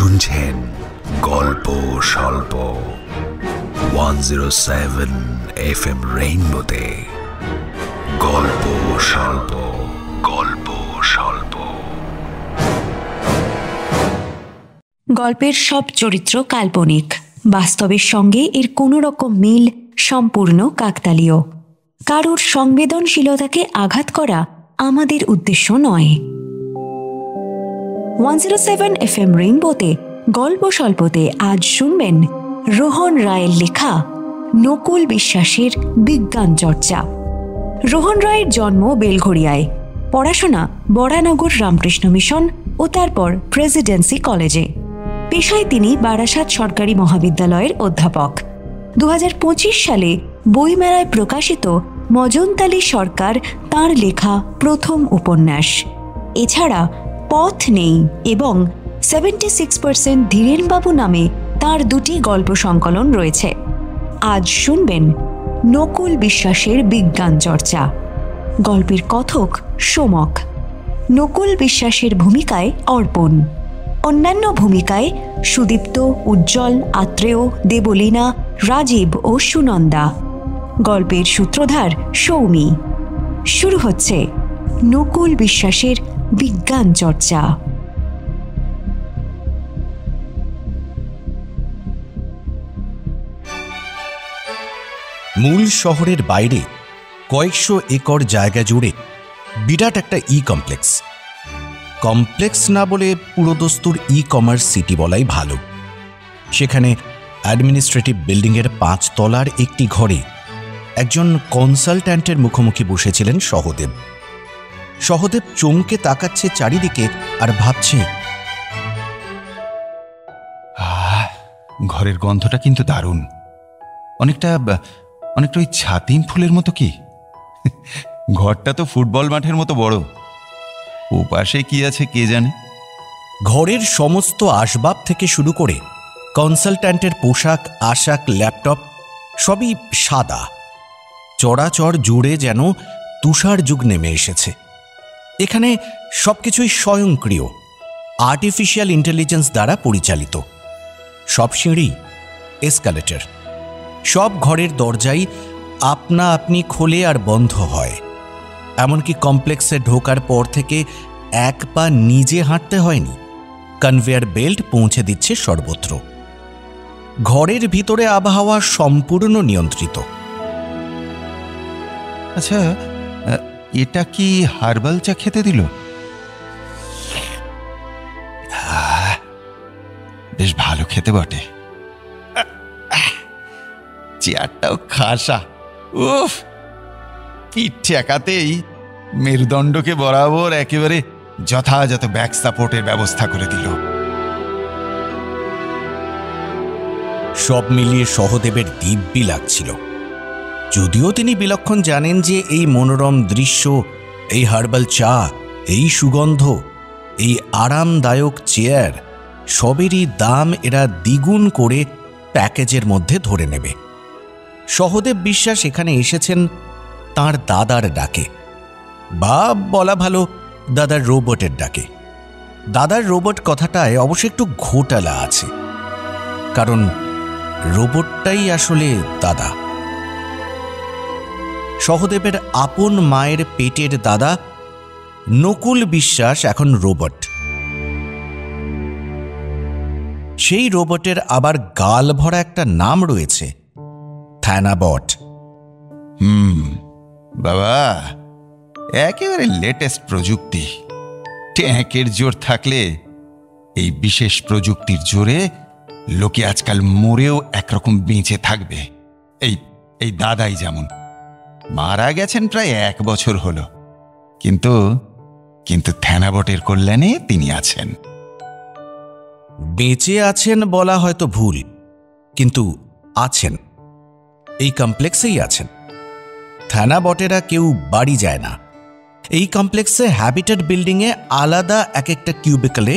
শুনছেন গল্প স্বল্প 107 FM রেইনবোতে। গল্প স্বল্প, গল্প স্বল্প। গল্পের সব চরিত্র কাল্পনিক, বাস্তবের সঙ্গে এর কোনো রকম মিল সম্পূর্ণ কাকতালীয়। কারোর সংবেদনশীলতাকে আঘাত করা আমাদের উদ্দেশ্য নয়। 107 FM রেইনবোতে গল্প স্বল্পতে আজ শুনবেন রোহন রায়ের লেখা নকুল বিশ্বাসের বিজ্ঞান চর্চা। রোহন রায়ের জন্ম বেলঘড়িয়ায়, পড়াশোনা বরানগর রামকৃষ্ণ মিশন ও তারপর প্রেসিডেন্সি কলেজে। পেশায় তিনি বারাসাত সরকারি মহাবিদ্যালয়ের অধ্যাপক। 2025 সালে বইমেলায় প্রকাশিত মজনতালী সরকার তাঁর লেখা প্রথম উপন্যাস। এছাড়া পথ নেই এবং 76% ধীরেনবাবু নামে তাঁর দুটি গল্প সংকলন রয়েছে। আজ শুনবেন নকুল বিশ্বাসের বিজ্ঞান চর্চা। গল্পের কথক সোমক, নকুল বিশ্বাসের ভূমিকায় অর্পণ, অন্যান্য ভূমিকায় সুদীপ্ত, উজ্জ্বল, আত্রেয়, দেবলীনা, রাজীব ও সুনন্দা। গল্পের সূত্রধার সৌমি। শুরু হচ্ছে নকুল বিশ্বাসের বিজ্ঞান চর্চা। মূল শহরের বাইরে কয়েকশো একর জায়গা জুড়ে বিরাট একটা কমপ্লেক্স না বলে পুরোদস্তুর কমার্স সিটি বলাই ভালো। সেখানে অ্যাডমিনিস্ট্রেটিভ বিল্ডিংয়ের 5 তলার একটি ঘরে একজন কনসালট্যান্টের মুখোমুখি বসেছিলেন সহদেব। সহদেব চমকে তাকাচ্ছে চারিদিকে আর ভাবছে, ঘরের গন্ধটা কিন্তু দারুণ, অনেকটা ওই ছাতিম ফুলের মতো। কি ঘরটা তো ফুটবল মাঠের মতো বড়। ও পাশে কি আছে কে জানে। ঘরের সমস্ত আসবাব থেকে শুরু করে কনসালট্যান্টের পোশাক আশাক, ল্যাপটপ সবই সাদা। চরাচর জুড়ে যেন তুষার যুগ নেমে এসেছে। এখানে সবকিছুই স্বয়ংক্রিয়, আর্টিফিশিয়াল ইন্টেলিজেন্স দ্বারা পরিচালিত। সব সিঁড়ি, এসকালেটর, সব ঘরের দরজাই আপনা আপনি খোলে আর বন্ধ হয়। এমনকি কমপ্লেক্সে ঢোকার পর থেকে এক পা নিজে হাঁটতে হয়নি, কনভেয়ার বেল্ট পৌঁছে দিচ্ছে সর্বত্র। ঘরের ভিতরে আবহাওয়া সম্পূর্ণ নিয়ন্ত্রিত। আচ্ছা, এটা কি হার্বাল চা খেতে দিল? বেশ ভালো খেতে বটে। চেয়ারটাও খাসা। উফ, পিঠ ঠেকাতেই মেরুদণ্ডকে বরাবর একেবারে যথাযথ ব্যাক সাপোর্টের ব্যবস্থা করে দিল। সব মিলিয়ে সহদেবের দিব্যি লাগছিল। যদিও তিনি বিলক্ষণ জানেন যে এই মনোরম দৃশ্য, এই হার্বাল চা, এই সুগন্ধ, এই আরামদায়ক চেয়ার সবেরই দাম এরা দ্বিগুণ করে প্যাকেজের মধ্যে ধরে নেবে। সহদেব বিশ্বাস এখানে এসেছেন তাঁর দাদার ডাকে, বা বলা ভালো দাদার রোবটের ডাকে। দাদার রোবট কথাটায় অবশ্য একটু ঘোটালা আছে, কারণ রোবটটাই আসলে দাদা। সহদেবের আপন মায়ের পেটের দাদা নকুল বিশ্বাস এখন রোবট। সেই রোবটের আবার গাল ভরা একটা নাম রয়েছে, থানাবট। বাবা, একেবারে লেটেস্ট প্রযুক্তি। ট্যাঙ্কের জোর থাকলে এই বিশেষ প্রযুক্তির জোরে লোকে আজকাল মরেও একরকম বেঁচে থাকবে। এই দাদাই যেমন মারা গেছেন প্রায় 1 বছর হলো, কিন্তু থানাবটের কল্যাণে তিনি আছেন। বেঁচে আছেন বলা হয়তো ভুল, কিন্তু আছেন, এই কমপ্লেক্সেই আছেন। থানাবটেরা কেউ বাড়ি যায় না। এই কমপ্লেক্সে হ্যাবিটেট বিল্ডিংয়ে আলাদা এক একটা কিউবিকলে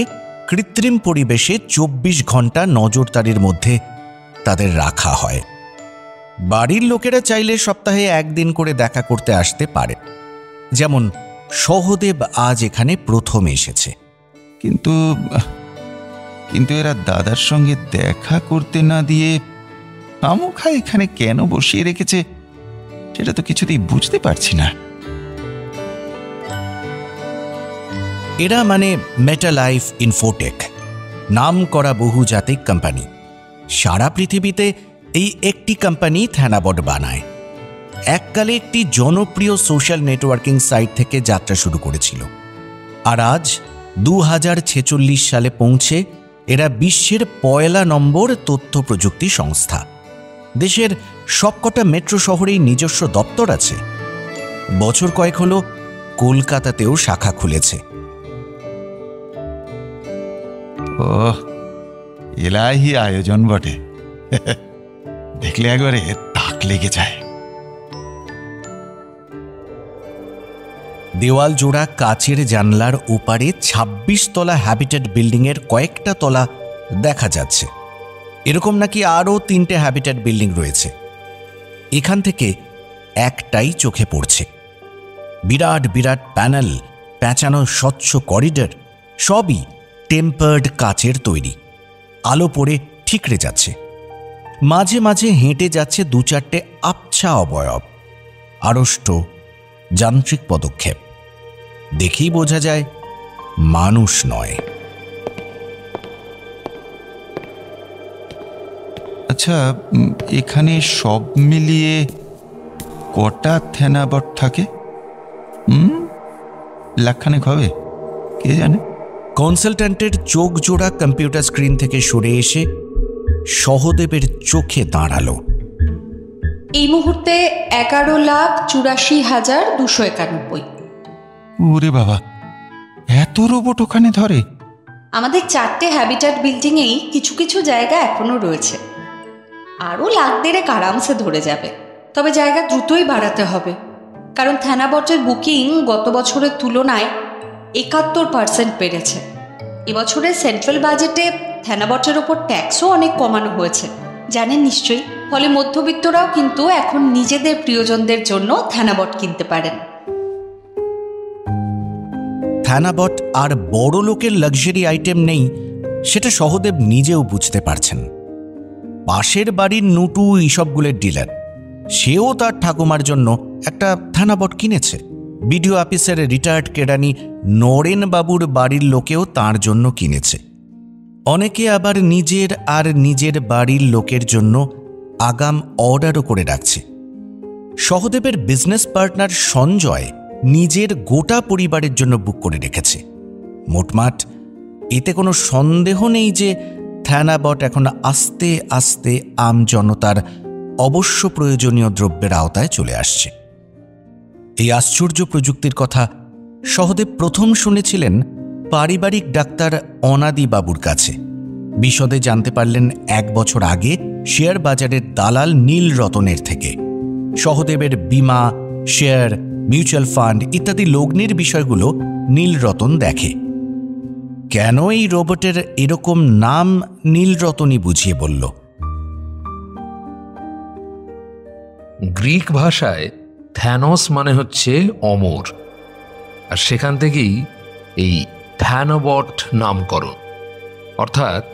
কৃত্রিম পরিবেশে 24 ঘন্টা নজরদারির মধ্যে তাদের রাখা হয়। বাড়ির লোকেরা চাইলে সপ্তাহে 1 দিন করে দেখা করতে আসতে পারে। যেমন সহদেব আজ এখানে প্রথম এসেছে। কিন্তু কিন্তু এরা দাদার সঙ্গে দেখা করতে না দিয়ে খামোখা এখানে কেন বসিয়ে রেখেছে সেটা তো কিছুতেই বুঝতে পারছি না। এরা মানে মেটালাইফ ইনফোটেক, নাম করা বহুজাতিক কোম্পানি। সারা পৃথিবীতে এই একটি কোম্পানি থ্যানাবট বানায়। এককালে একটি জনপ্রিয় সোশ্যাল নেটওয়ার্কিং সাইট থেকে যাত্রা শুরু করেছিল, আর আজ 2046 সালে পৌঁছে এরা বিশ্বের 1 নম্বর তথ্য প্রযুক্তি সংস্থা। দেশের সবকটা মেট্রো শহরেই নিজস্ব দপ্তর আছে। বছর কয়েক হলো কলকাতাতেও শাখা খুলেছে। ওহ, এলাহি আয়োজন বটে। দেখলে একবারে তাক লেগে যায়। দেওয়াল জোড়া কাচের জানলার ওপারে 26 তলা হ্যাবিটেট বিল্ডিংয়ের কয়েকটা তলা দেখা যাচ্ছে। এরকম নাকি আরও 3টে হ্যাবিটেট বিল্ডিং রয়েছে। এখান থেকে একটাই চোখে পড়ছে। বিরাট বিরাট প্যানেল, প্যাঁচানো স্বচ্ছ করিডর, সবই টেম্পার্ড কাচের তৈরি। আলো পড়ে ঠিকরে যাচ্ছে। মাঝে মাঝে হেঁটে যাচ্ছে 2-4টে আবছা অবয়ব। আড়ষ্ট যান্ত্রিক পদক্ষেপ। দেখেই বোঝা যায় মানুষ নয়। আচ্ছা, এখানে সব মিলিয়ে কটা থ্যানাবট থাকে? লাখখানেক হবে, কে জানে। কনসালট্যান্টের চোখ জোড়া কম্পিউটার স্ক্রিন থেকে সরে এসে সহদেবের চোখে দাঁড়ালো। এই মুহূর্তে 11,84,291। ওরে বাবা, এত রোবট ওখানে ধরে? আমাদের 4টে হ্যাবিটেট বিল্ডিংয়েই কিছু কিছু জায়গা এখনো রয়েছে। আরও 1,50,000 আরামসে ধরে যাবে। তবে জায়গা দ্রুতই বাড়াতে হবে, কারণ থ্যানাবটের বুকিং গত বছরের তুলনায় 71% বেড়েছে। এবছরের সেন্ট্রাল বাজেটে থ্যানাবটের ওপর ট্যাক্সও অনেক কমানো হয়েছে, জানেন নিশ্চয়ই। ফলে মধ্যবিত্তরাও কিন্তু এখন নিজেদের প্রিয়জনদের জন্য থ্যানাবট কিনতে পারেন। থ্যানাবট আর বড় লোকের লাক্সারি আইটেম নেই, সেটা সহদেব নিজেও বুঝতে পারছেন। পাশের বাড়ির নুটু এইসবগুলোর ডিলার, সেও তার ঠাকুমার জন্য একটা থ্যানাবট কিনেছে। বিডিও অফিসের রিটায়ার্ড কেরানি নরেন বাবুর বাড়ির লোকেও তার জন্য কিনেছে। অনেকে আবার নিজের আর নিজের বাড়ির লোকের জন্য আগাম অর্ডারও করে রাখছে। সহদেবের বিজনেস পার্টনার সঞ্জয় নিজের গোটা পরিবারের জন্য বুক করে রেখেছে। মোটমাট এতে কোনো সন্দেহ নেই যে থ্যানাবট এখন আস্তে আস্তে আমজনতার অবশ্য প্রয়োজনীয় দ্রব্যের আওতায় চলে আসছে। এই আশ্চর্য প্রযুক্তির কথা সহদেব প্রথম শুনেছিলেন পারিবারিক ডাক্তার অনাদি বাবুর কাছে। বিশদে জানতে পারলেন 1 বছর আগে শেয়ার বাজারের দালাল নীল রতনের থেকে। সহদেবের বিমা, শেয়ার, মিউচুয়াল ফান্ড ইত্যাদি লগ্নির বিষয়গুলো নীলরতন দেখে। কেন এই রোবটের এরকম নাম নীলরতনই বুঝিয়ে বলল। গ্রিক ভাষায় থ্যানোস মানে হচ্ছে অমর, আর সেখান থেকেই এই থ্যানাবট নামকরণ, অর্থাৎ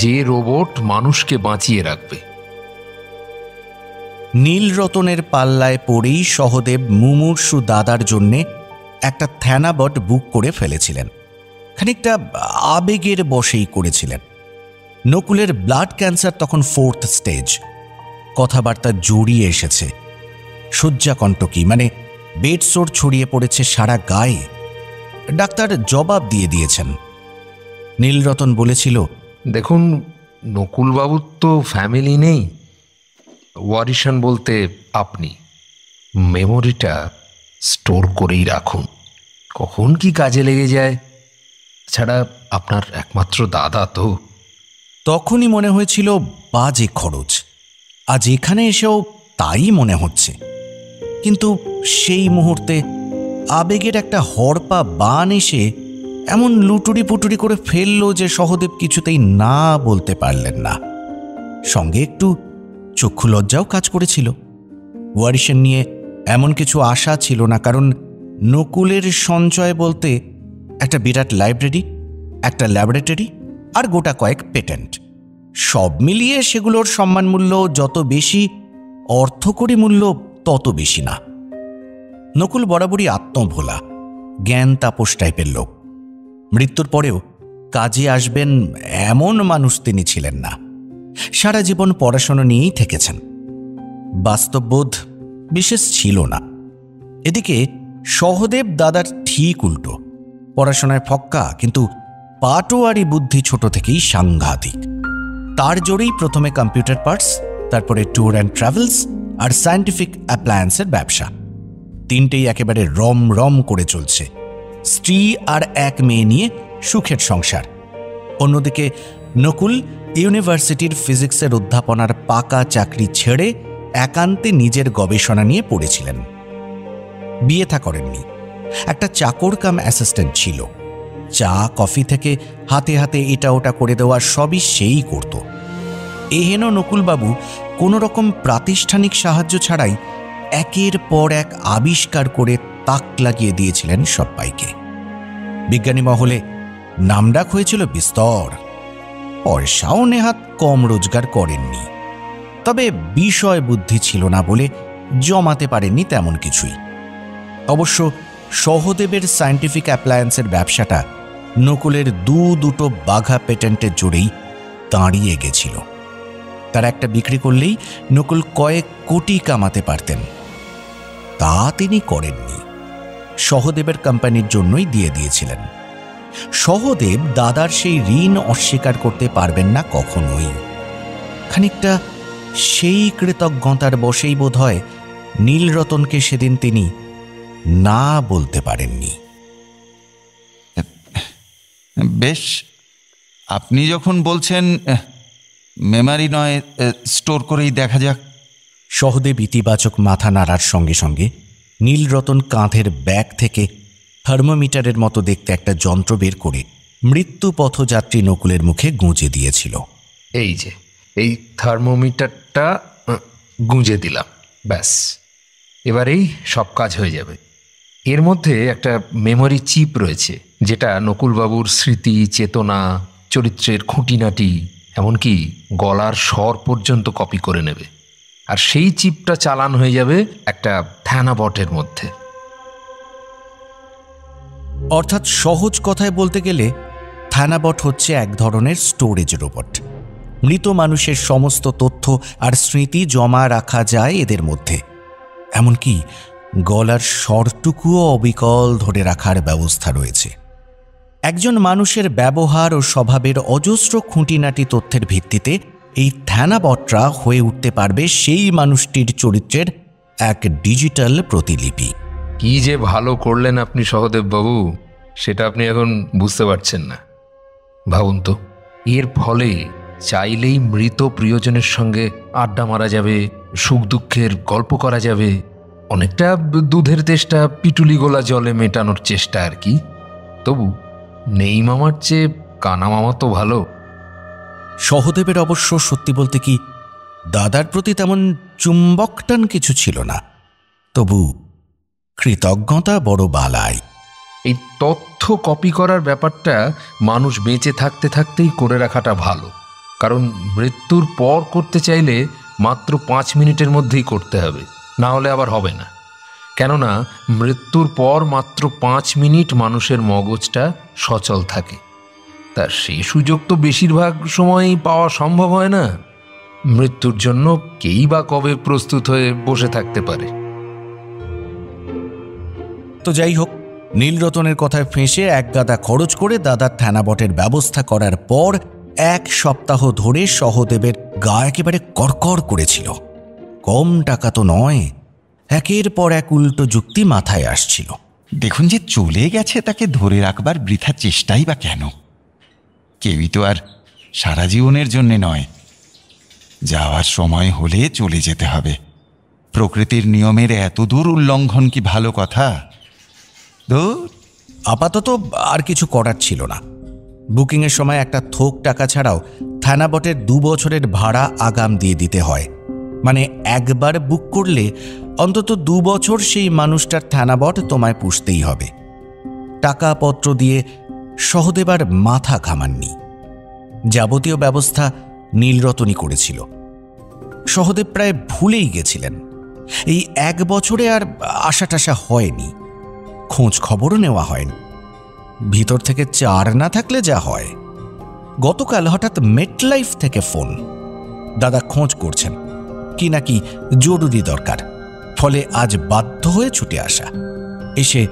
যে রোবট মানুষকে বাঁচিয়ে রাখবে। নীলরতনের পাল্লায় পড়েই সহদেব মুমূর্ষু দাদার জন্যে একটা থ্যানাবট বুক করে ফেলেছিলেন। খানিকটা আবেগের বশেই করেছিলেন। নকুলের ব্লাড ক্যান্সার তখন 4th স্টেজ। কথাবার্তা জড়িয়ে এসেছে। শয্যাকণ্টকী মানে বেডসোর ছড়িয়ে পড়েছে সারা গায়ে। ডাক্তার জবাব দিয়ে দিয়েছেন। নীলরতন বলেছিল, দেখুন, নকুলবাবুর তো ফ্যামিলি নেই, ওয়ারিশন বলতে আপনি। মেমোরিটা স্টোর করেই রাখুন, কখন কি কাজে লেগে যায়। ছাড়া আপনার একমাত্র দাদা তো। তখনই মনে হয়েছিল বাজে খরচ। আজ এখানে এসেও তাই মনে হচ্ছে। কিন্তু সেই মুহূর্তে আবেগের একটা হড়পা বান এসে এমন লুটুরি পুটুরি করে ফেলল যে সহদেব কিছুতেই না বলতে পারলেন না। সঙ্গে একটু চক্ষু লজ্জাও কাজ করেছিল। ওয়ারিশন নিয়ে এমন কিছু আশা ছিল না, কারণ নকুলের সঞ্চয় বলতে একটা বিরাট লাইব্রেরি, একটা ল্যাবরেটরি আর গোটা কয়েক পেটেন্ট। সব মিলিয়ে সেগুলোর সম্মানমূল্য যত বেশি, অর্থকরী মূল্য তত বেশি না। নকুল বরাবরই আত্মভোলা, জ্ঞান তাপস টাইপের লোক। মৃত্যুর পরেও কাজে আসবেন এমন মানুষ তিনি ছিলেন না। সারা জীবন পড়াশোনা নিয়েই থেকেছেন, বাস্তববোধ বিশেষ ছিল না। এদিকে সহদেব দাদার ঠিক উল্টো, পড়াশোনায় ফক্কা, কিন্তু পাটোয়ারি বুদ্ধি ছোট থেকেই সাংঘাতিক। তার জোরেই প্রথমে কম্পিউটার পার্টস, তারপরে ট্যুর অ্যান্ড ট্রাভেলস আর সায়েন্টিফিক অ্যাপ্লায়েন্সের ব্যবসা। তিনটেই একেবারে রম রম করে চলছে। স্ত্রী আর এক মেয়ে নিয়ে সুখের সংসার। অন্যদিকে নকুল ইউনিভার্সিটির ফিজিক্সের অধ্যাপনার পাকা চাকরি ছেড়ে একান্তে নিজের গবেষণা নিয়ে পড়েছিলেন। বিয়ে থা করেননি, একটা চাকর কাম অ্যাসিস্ট্যান্ট ছিল। চা কফি থেকে হাতে হাতে এটা ওটা করে দেওয়া সবই সেই করত। এহেন নকুলবাবু কোনো রকম প্রাতিষ্ঠানিক সাহায্য ছাড়াই একের পর এক আবিষ্কার করে তাক লাগিয়ে দিয়েছিলেন সবাইকে। বিজ্ঞানী মহলে নামডাক হয়েছিল বিস্তর। পয়সাও নেহাত কম রোজগার করেননি, তবে বিষয় বুদ্ধি ছিল না বলে জমাতে পারেননি তেমন কিছুই। অবশ্য সহদেবের সায়েন্টিফিক অ্যাপ্লায়েন্সের ব্যবসাটা নকুলের দুটো বাঘা পেটেন্টের জোরেই দাঁড়িয়ে গেছিল। তার একটা বিক্রি করলেই নকুল কয়েক কোটি কামাতে পারতেন। তা তিনি করেননি, সহদেবের কোম্পানির জন্যই দিয়ে দিয়েছিলেন। সহদেব দাদার সেই ঋণ অস্বীকার করতে পারবেন না কখনোই। খানিকটা সেই কৃতজ্ঞতার বশেই বোধ হয় নীলরতনকে সেদিন তিনি না বলতে পারেননি। বেশ, আপনি যখন বলছেন মেমারি নয়, স্টোর করেই দেখা যাক। সহদেব ইতিবাচক মাথা নাড়ার সঙ্গে সঙ্গে নীলরতন কাঁধের ব্যাগ থেকে থার্মোমিটারের মতো দেখতে একটা যন্ত্র বের করে মৃত্যু পথযাত্রী নকুলের মুখে গুঁজে দিয়েছিল। এই যে এই থার্মোমিটারটা গুঁজে দিলাম, ব্যাস এবারেই সব কাজ হয়ে যাবে। এর মধ্যে একটা মেমোরি চিপ রয়েছে, যেটা নকুলবাবুর স্মৃতি, চেতনা, চরিত্রের খুঁটিনাটি, এমনকি গলার স্বর পর্যন্ত কপি করে নেবে। আর সেই চিপটা চালান হয়ে যাবে একটা থ্যানাবটের মধ্যে। অর্থাৎ সহজ কথায় বলতে গেলে থ্যানাবট হচ্ছে এক ধরনের স্টোরেজ রোবট। মৃত মানুষের সমস্ত তথ্য আর স্মৃতি জমা রাখা যায় এদের মধ্যে। এমনকি গলার স্বরটুকুও অবিকল ধরে রাখার ব্যবস্থা রয়েছে। একজন মানুষের ব্যবহার ও স্বভাবের অজস্র খুঁটিনাটি তথ্যের ভিত্তিতে এই থ্যানাবটরা হয়ে উঠতে পারবে সেই মানুষটির চরিত্রের এক ডিজিটাল প্রতিলিপি। কি যে ভালো করলেন আপনি সহদেব বাবু, সেটা আপনি এখন বুঝতে পারছেন না। ভাবুন তো, এর ফলে চাইলেই মৃত প্রিয়জনের সঙ্গে আড্ডা মারা যাবে, সুখ দুঃখের গল্প করা যাবে, অনেকটা দুধের তেষ্টা পিটুলি গোলা জলে মেটানোর চেষ্টা আর কি। তবু নেই মামার চেয়ে কানা মামা তো ভালো। সহদেবের অবশ্য সত্যি বলতে কি দাদার প্রতি তেমন চুম্বকটান কিছু ছিল না, তবু কৃতজ্ঞতা বড় বালাই। এই তথ্য কপি করার ব্যাপারটা মানুষ বেঁচে থাকতে থাকতেই করে রাখাটা ভালো, কারণ মৃত্যুর পর করতে চাইলে মাত্র 5 মিনিটের মধ্যেই করতে হবে, না হলে আবার হবে না। কেননা মৃত্যুর পর মাত্র 5 মিনিট মানুষের মগজটা সচল থাকে। তা সেই সুযোগ তো বেশিরভাগ সময়ই পাওয়া সম্ভব হয় না। মৃত্যুর জন্য কেই বা কবে প্রস্তুত হয়ে বসে থাকতে পারে। তো যাই হোক, নীলরতনের কথায় ফেঁসে এক গাদা খরচ করে দাদার থ্যানাবটের ব্যবস্থা করার পর 1 সপ্তাহ ধরে সহদেবের গা একেবারে করকর করেছিল। কম টাকা তো নয়। একের পর এক উল্টো যুক্তি মাথায় আসছিল। দেখুন, যে চলে গেছে তাকে ধরে রাখবার বৃথা চেষ্টাই বা কেন? কেউই তো আর সারা জীবনের জন্যে নয়। যাওয়ার সময় হলে চলে যেতে হবে। প্রকৃতির নিয়মের এত দূর উল্লঙ্ঘন কি ভালো কথা? আপাতত আর কিছু করার ছিল না। বুকিংয়ের সময় একটা থোক টাকা ছাড়াও থানাবটের 2 বছরের ভাড়া আগাম দিয়ে দিতে হয়। মানে একবার বুক করলে অন্তত 2 বছর সেই মানুষটার থানাবট তোমায় পুষতেই হবে। টাকাপত্র দিয়ে সহদেব আর মাথা ঘামাননি। যাবতীয় ব্যবস্থা নীলরতনই করেছিল। সহদেব প্রায় ভুলেই গেছিলেন। এই 1 বছরে আর আশা টাশা হয়নি, খোঁজ খবরও নেওয়া হয়নি। ভিতর থেকে চার না থাকলে যা হয়। গতকাল হঠাৎ মেটলাইফ থেকে ফোন, দাদা খোঁজ করছেন, কি নাকি জরুরি দরকার। ফলে আজ বাধ্য হয়ে ছুটে আসা। এসে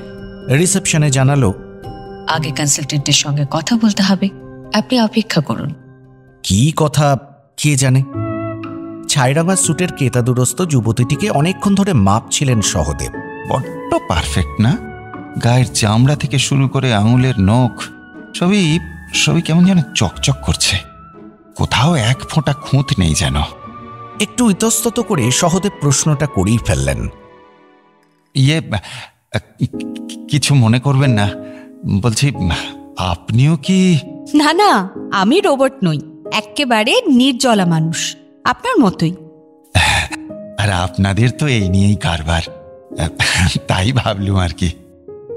রিসেপশনে জানালো, আগে কনসালটেন্টের সঙ্গে কথা বলতে হবে, আপনি অপেক্ষা করুন। কি কথা কে জানে। ছাইরাঙা স্যুটের কেতাদুরস্ত যুবতীটিকে অনেকক্ষণ ধরে মাপছিলেন সহদেব। বড্ড পারফেক্ট না? গায়ের চামড়া থেকে শুরু করে আঙুলের নখ সবই কেমন যেন চকচক করছে। কোথাও এক ফোঁটা খুঁত নেই যেন। একটু ইতস্তত করে সহদেব প্রশ্নটা করেই ফেললেন, কিছু মনে করবেন না, বলছি আপনিও কি? না না, আমি রোবট নই, একেবারে নির্জলা মানুষ, আপনার মতোই। আর আপনাদের তো এই নিয়েই কারবার, তাই ভাবলুম আর কি।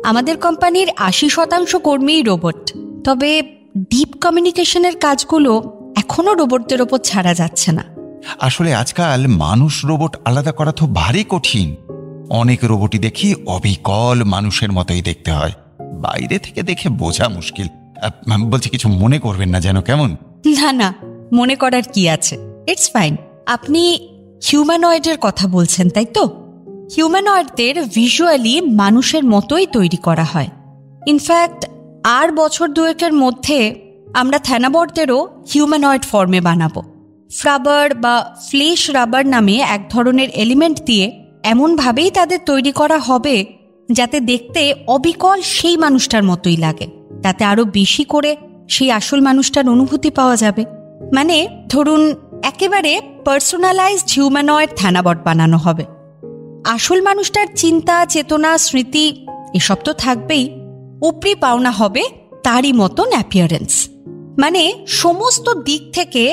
আমাদের কোম্পানির 80% কর্মীই রোবট, তবে ডিপ কমিউনিকেশনের কাজগুলো এখনো রোবটদের ওপর ছাড়া যাচ্ছে না। আসলে আজকাল মানুষ রোবট আলাদা করা তো ভারী কঠিন। অনেক রোবটই দেখি অবিকল মানুষের মতোই দেখতে হয়, বাইরে থেকে দেখে বোঝা মুশকিল। বলছি কিছু মনে করবেন না যেন, কেমন? না না, মনে করার কি আছে, ইটস ফাইন। আপনি হিউম্যানয়েডের কথা বলছেন, তাই তো? হিউম্যানয়েডদের ভিজুয়ালি মানুষের মতোই তৈরি করা হয়। ইনফ্যাক্ট আর বছর 2-এর মধ্যে আমরা থ্যানাবটদেরও হিউম্যানয়েড ফর্মে বানাবো। ফ্রাবার বা ফ্লেশ রাবার নামে এক ধরনের এলিমেন্ট দিয়ে এমনভাবেই তাদের তৈরি করা হবে যাতে দেখতে অবিকল সেই মানুষটার মতোই লাগে, তাতে আরও বেশি করে সেই আসল মানুষটার অনুভূতি পাওয়া যাবে। মানে ধরুন একেবারে পার্সোনালাইজড হিউম্যানয়েড থ্যানাবট বানানো হবে। আসল মানুষটার চিন্তা, চেতনা, স্মৃতি এসব তো থাকবেই, উপরি পাওনা হবে তারই মতন অ্যাপিয়ারেন্স। মানে সমস্ত দিক থেকে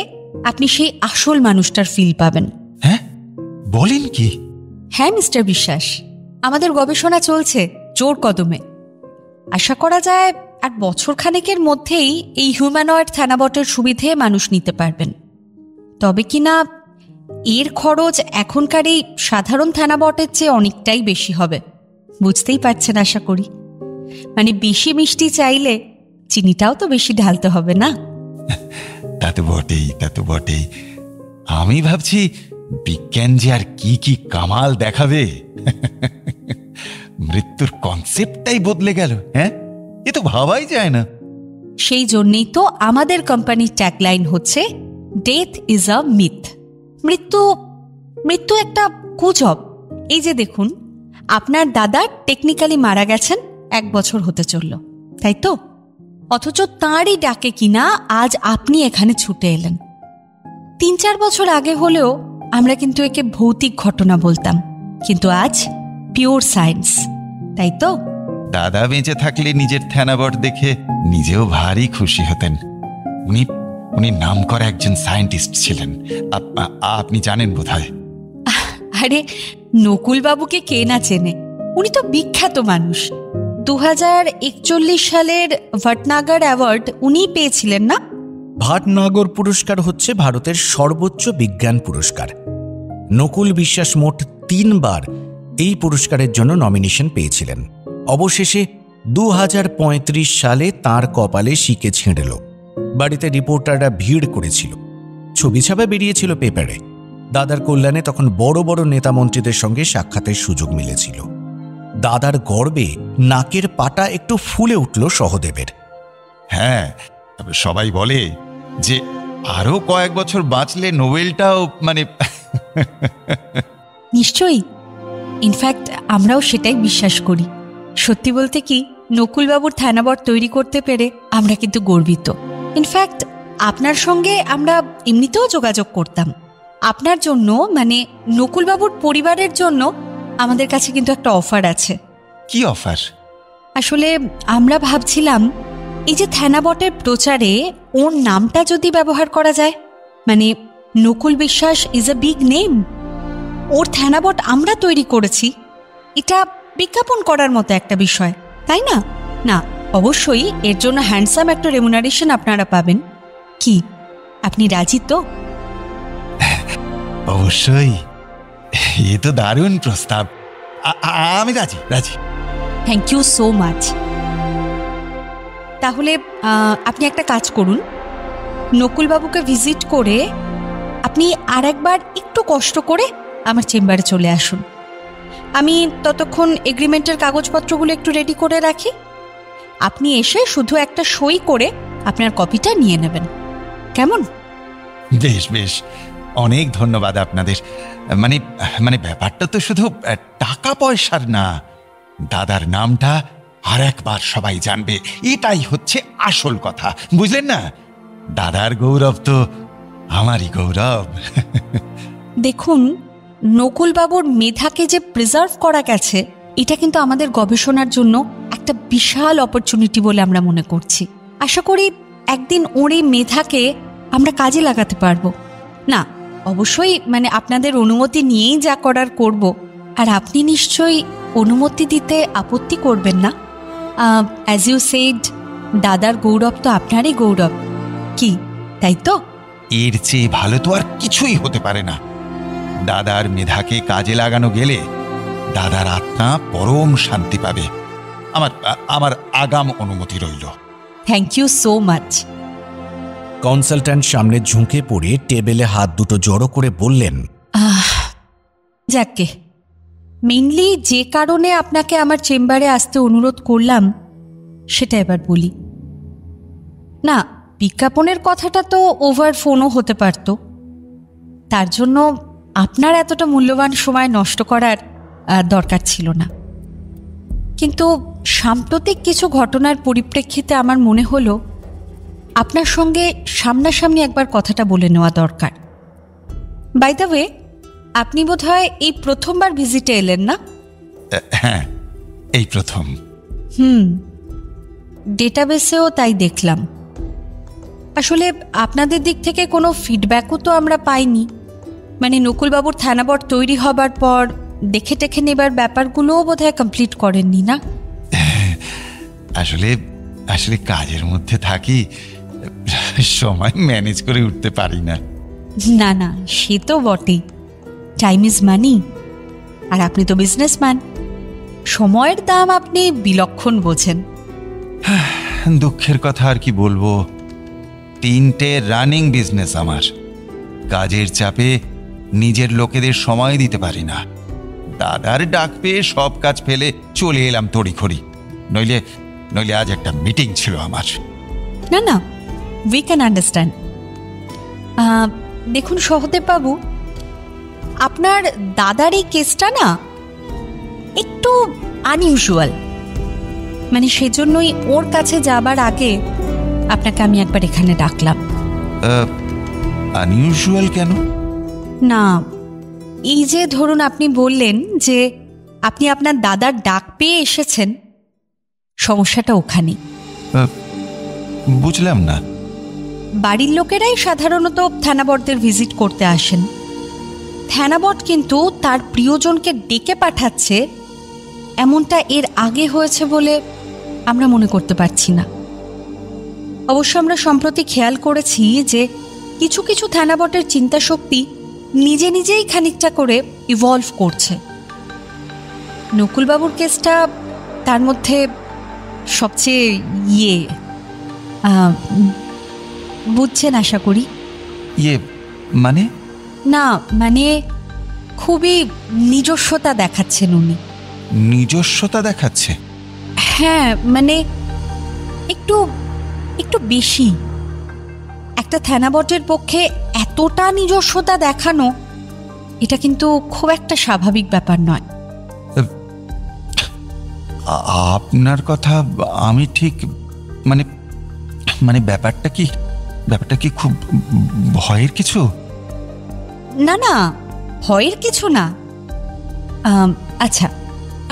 আপনি সেই আসল মানুষটার ফিল পাবেন। হ্যাঁ, বলেন কি? হ্যাঁ মিস্টার বিশ্বাস, আমাদের গবেষণা চলছে জোর কদমে। আশা করা যায় আর বছরখানেকের মধ্যেই এই হিউম্যানয়েড থ্যানাবটের সুবিধে মানুষ নিতে পারবেন। তবে কিনা এর খরচ এখনকার এই সাধারণ থ্যানাবটের চেয়ে অনেকটাই বেশি হবে, বুঝতেই পারছেন আশা করি। মানে বেশি মিষ্টি চাইলে চিনিটাও তো বেশি ঢালতে হবে না? তা তো বটেই। আমি ভাবছি বিজ্ঞান যে আর কি কি কামাল দেখাবে। মৃত্যুর কনসেপ্টটাই বদলে গেল। হ্যাঁ, এ তো ভাবাই যায় না। সেই জন্যই তো আমাদের কোম্পানির ট্যাগলাইন হচ্ছে ডেথ ইজ আ মিথ। মৃত্যু একটা গুজব। এই যে দেখুন, আপনার দাদা টেকনিক্যালি মারা গেছেন, 1 বছর হতে চলল, তাই তো? অথচ তাঁরই ডাকে কিনা আজ আপনি এখানে ছুটে এলেন। 3-4 বছর আগে হলেও আমরা কিন্তু একে ভৌতিক ঘটনা বলতাম, কিন্তু আজ পিওর সায়েন্স, তাই তো? দাদা বেঁচে থাকলে নিজের থ্যানাবট দেখে নিজেও ভারী খুশি হতেন। উনি নামকরা একজন সায়েন্টিস্ট ছিলেন, আপনি জানেন বোধহয়। আরে নকুলবাবুকে কে না চেনে, উনি তো বিখ্যাত মানুষ। 2041 সালের ভটনাগর অ্যাওয়ার্ড উনিই পেয়েছিলেন না? ভাটনাগর পুরস্কার হচ্ছে ভারতের সর্বোচ্চ বিজ্ঞান পুরস্কার। নকুল বিশ্বাস মোট 3 বার এই পুরস্কারের জন্য নমিনেশন পেয়েছিলেন। অবশেষে 2035 সালে তাঁর কপালে শিকে ছিঁড়ল। বাড়িতে রিপোর্টাররা ভিড় করেছিল, ছবি ছাপা বেরিয়েছিল পেপারে। দাদার কল্যাণে তখন বড় বড় নেতামন্ত্রীদের সঙ্গে সাক্ষাতের সুযোগ মিলেছিল। দাদার গর্বে নাকের পাটা একটু ফুলে উঠল সহদেবের। হ্যাঁ, তবে সবাই বলে যে আরো কয়েক বছর বাঁচলে নোবেলটাও নিশ্চয়ই। ইনফ্যাক্ট আমরাও সেটাই বিশ্বাস করি। সত্যি বলতে কি, নকুলবাবুর থ্যানাবট তৈরি করতে পেরে আমরা কিন্তু গর্বিত। ইনফ্যাক্ট আপনার সঙ্গে আমরা এমনিতেও যোগাযোগ করতাম। আপনার জন্য, মানে নকুলবাবুর পরিবারের জন্য আমাদের কাছে কিন্তু একটা অফার আছে। কি অফার? আসলে আমরা ভাবছিলাম এই যে থ্যানাবটের প্রচারে ওর নামটা যদি ব্যবহার করা যায়। মানে নকুল বিশ্বাস ইজ আ বিগ নেম, ওর থ্যানাবট আমরা তৈরি করেছি, এটা বিজ্ঞাপন করার মতো একটা বিষয়, তাই না? না, অবশ্যই এর জন্য হ্যান্ডসাম একটা রেমুনারেশন আপনারা পাবেন। কি আপনি রাজি তো? অবশ্যই, এ তো দারুণ প্রস্তাব। আমি রাজি রাজি। Thank you so much. তাহলে আপনি একটা কাজ করুন, নকুলবাবুকে ভিজিট করে আপনি আরেকবার একটু কষ্ট করে আমার চেম্বারে চলে আসুন। আমি ততক্ষণ এগ্রিমেন্টের কাগজপত্রগুলো একটু রেডি করে রাখি। আপনি এসে শুধু একটা সই করে আপনার কপিটা নিয়ে নেবেন, কেমন? বেশ বেশ, অনেক ধন্যবাদ আপনাদের। মানে মানে ব্যাপারটা তো শুধু টাকা পয়সার না, দাদার নামটা আর একবার সবাই জানবে, এটাই হচ্ছে আসল কথা, বুঝলেন না? দাদার গৌরব তো আমারই গৌরব। দেখুন, নকুলবাবুর মেধাকে যে প্রিজার্ভ করা গেছে, এটা কিন্তু আমাদের গবেষণার জন্য একটা বিশাল অপরচুনিটি বলে আমরা মনে করছি। আশা করি একদিন ওর এই মেধাকে আমরা কাজে লাগাতে পারবো। না, অবশ্যই মানে আপনাদের অনুমতি নিয়েই যা করার করব। আর আপনি নিশ্চয়ই অনুমতি দিতে আপত্তি করবেন না? অ্যাজ ইউ সেড, দাদার গৌরব তো আপনারই গৌরব, কি তাই তো? এর চেয়ে ভালো তো আর কিছুই হতে পারে না। দাদার মেধাকে কাজে লাগানো গেলে দাদার আত্মা পরম শান্তি পাবে। আমার আগাম অনুমতি রইল। Thank you so much. Consultant সামনে ঝুঁকে পড়ে টেবিলে হাত দুটো জড়ো করে বললেন, যাকে মেইনলি যে কারণে আপনাকে আমার চেম্বারে আসতে অনুরোধ করলাম সেটা এবার বলি। না, বিজ্ঞাপনের কথাটা তো ওভার ফোনও হতে পারত, তার জন্য আপনার এতটা মূল্যবান সময় নষ্ট করার দরকার ছিল না। কিন্তু সাম্প্রতিক কিছু ঘটনার পরিপ্রেক্ষিতে আমার মনে হলো আপনার সঙ্গে সামনাসামনি একবার কথাটা বলে নেওয়া দরকার। বাই দ্য ওয়ে, আপনি বোধহয় এই প্রথমবার ভিজিটে এলেন না? হ্যাঁ, এই প্রথম। ডেটাবেসেও তাই দেখলাম। আসলে আপনাদের দিক থেকে কোনো ফিডব্যাকও তো আমরা পাইনি। মানে নকুলবাবুর থানাবট তৈরি হবার পর দেখে টেখে নেবার ব্যাপারগুলোও বোধহয় কমপ্লিট করেননি, না? আসলে আসলে কাজের মধ্যে থাকি, সময় ম্যানেজ করে উঠতে পারি না। না না, সে তো বটেই, টাইম ইজ মানি। আর আপনি তো বিজনেসম্যান, সময়ের দাম আপনি বিলক্ষণ বোঝেন। দুঃখের কথা আর কি বলবো, 3টে রানিং বিজনেস আমার। কাজের চাপে নিজের লোকেদের সময় দিতে পারি না। দাদার ডাক পেয়ে সব কাজ ফেলে চলে এলাম তড়িঘড়ি, নইলে আজ একটা মিটিং ছিল আমার। না না, উই ক্যান আন্ডারস্ট্যান্ড। দেখুন সহদেব বাবু, আপনার দাদার এই কেসটা না একটু আনইউজুয়াল। মানে সেজন্যই ওর কাছে যাবার আগে আপনাকে আমি একবার এখানে ডাকলাম। আনইউজুয়াল কেন? না, এই যে ধরুন আপনি বললেন যে আপনি আপনার দাদার ডাক পেয়ে এসেছেন, সমস্যাটা ওখানে। বুঝলাম না। বাড়ির লোকেরাই সাধারণত থানাবটদের ভিজিট করতে আসেন। থানাবট কিন্তু তার প্রিয়জনকে ডেকে পাঠাচ্ছে এমনটা এর আগে হয়েছে বলে আমরা মনে করতে পারছি না। অবশ্য আমরা সম্প্রতি খেয়াল করেছি যে কিছু কিছু থানাবটের চিন্তাশক্তি নিজে নিজেই খানিকটা করে ইভলভ করছে। নকুলবাবুর কেসটা তার মধ্যে সবচেয়ে বুঝছেন আশা করি? মানে? না মানে খুবই নিজস্বতা দেখাচ্ছেন উনি। নিজস্বতা দেখাচ্ছে? হ্যাঁ, মানে একটু একটু বেশি। একটা থানাবটের পক্ষে এতটা নিজস্বতা দেখানো, এটা কিন্তু খুব একটা স্বাভাবিক ব্যাপার নয়। আপনার কথা আমি ঠিক মানে মানে ব্যাপারটা কি খুব ভয়ের কিছু? না না, ভয়ের কিছু না। আচ্ছা,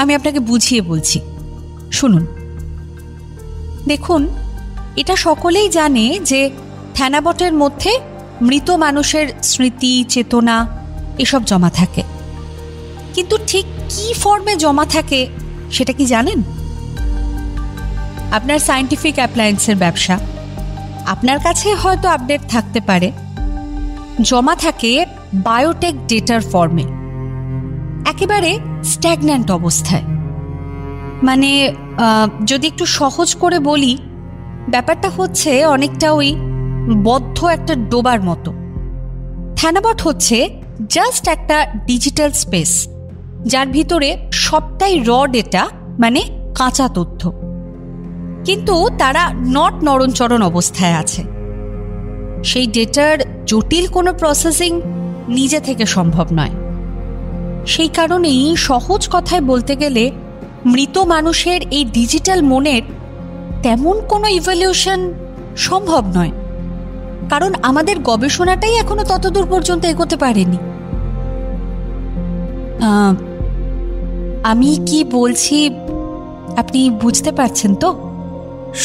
আমি আপনাকে বুঝিয়ে বলছি, শুনুন। দেখুন, এটা সকলেই জানে যে থানাবটের মধ্যে মৃত মানুষের স্মৃতি, চেতনা এসব জমা থাকে। কিন্তু ঠিক কি ফর্মে জমা থাকে সেটা কি জানেন? আপনার সায়েন্টিফিক অ্যাপ্লায়েন্সের ব্যবসা, আপনার কাছে হয়তো আপডেট থাকতে পারে, জমা থাকে বায়োটেক ডেটার ফর্মে, একেবারে স্ট্যাগন্যান্ট অবস্থায়। মানে যদি একটু সহজ করে বলি, ব্যাপারটা হচ্ছে অনেকটা ওই বদ্ধ একটা ডোবার মতো। থানাবট হচ্ছে জাস্ট একটা ডিজিটাল স্পেস, যার ভিতরে সবটাই র ডেটা, মানে কাঁচা তথ্য, কিন্তু তারা নট নড়নচড়ন অবস্থায় আছে। সেই ডেটার জটিল কোনো প্রসেসিং নিজে থেকে সম্ভব নয়। সেই কারণেই সহজ কথায় বলতে গেলে মৃত মানুষের এই ডিজিটাল মনের তেমন কোনো ইভলিউশন সম্ভব নয়, কারণ আমাদের গবেষণাটাই এখনো ততদূর পর্যন্ত এগোতে পারেনি। আমি কি বলছি আপনি বুঝতে পারছেন তো?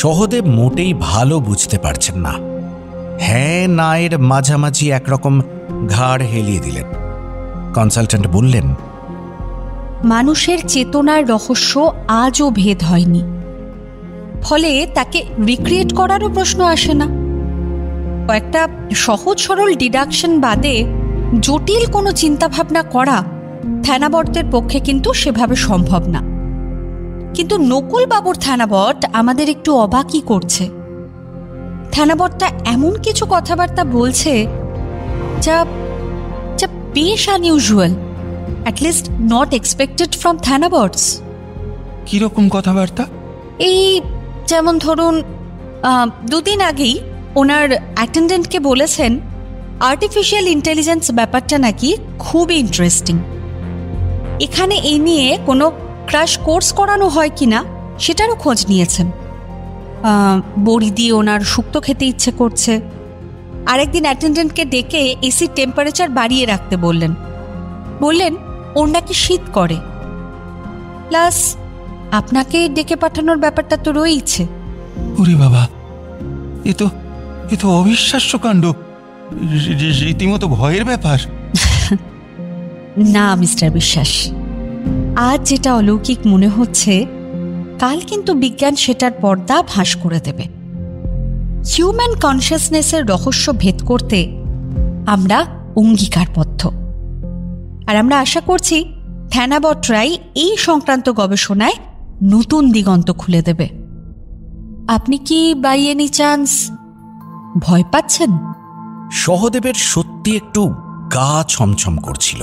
সহদেব মোটেই ভালো বুঝতে পারছেন না। হ্যাঁ না এর মাঝামাঝি একরকম ঘাড় হেলিয়ে দিলেন। কনসালট্যান্ট বললেন, মানুষের চেতনার রহস্য আজও ভেদ হয়নি, ফলে তাকে রিক্রিয়েট করারও প্রশ্ন আসে না। কয়েকটা সহজ সরল ডিডাকশন বাদে জটিল কোনো চিন্তাভাবনা করা থানাবটের পক্ষে কিন্তু সেভাবে সম্ভব না। কিন্তু নকুল বাবুর থানাবট আমাদের একটু অবাকই করছে। থানাবটটা এমন কিছু কথাবার্তা বলছে যা যা বেশ unusual, at least not expected from থানাবটস। কিরকম কথাবার্তা? এই যেমন ধরুন, 2 দিন আগেই ওনার অ্যাটেন্ডেন্টকে বলেছেন আর্টিফিশিয়াল ইন্টেলিজেন্স ব্যাপারটা নাকি খুবই ইন্টারেস্টিং। এখানে এই নিয়ে কোনো ক্র্যাশ কোর্স করানো হয় কিনা সেটারও খোঁজ নিয়েছেন। বড়ি দিয়ে ওনার শুক্তো খেতে ইচ্ছে করছে। আরেকদিন অ্যাটেন্ডেন্টকে ডেকে এসির টেম্পারেচার বাড়িয়ে রাখতে বললেন ওর নাকি শীত করে। প্লাস আপনাকে ডেকে পাঠানোর ব্যাপারটা তো রয়েছে। ওরে বাবা, এ তো অবিশ্বাস্য কাণ্ড, রীতিমতো ভয়ের ব্যাপার। না মিস্টার বিশ্বাস, আজ যেটা অলৌকিক মনে হচ্ছে, কাল কিন্তু বিজ্ঞান সেটার পর্দা ফাঁস করে দেবে। হিউম্যান কনসিয়াসনেসের রহস্য ভেদ করতে আমরা অঙ্গীকারবদ্ধ, আর আমরা আশা করছি থানাবটরাই এই সংক্রান্ত গবেষণায় নতুন দিগন্ত খুলে দেবে। আপনি কি বাই এনি চান্স ভয় পাচ্ছেন? সহদেবের সত্যি একটু গা ছমছম করছিল।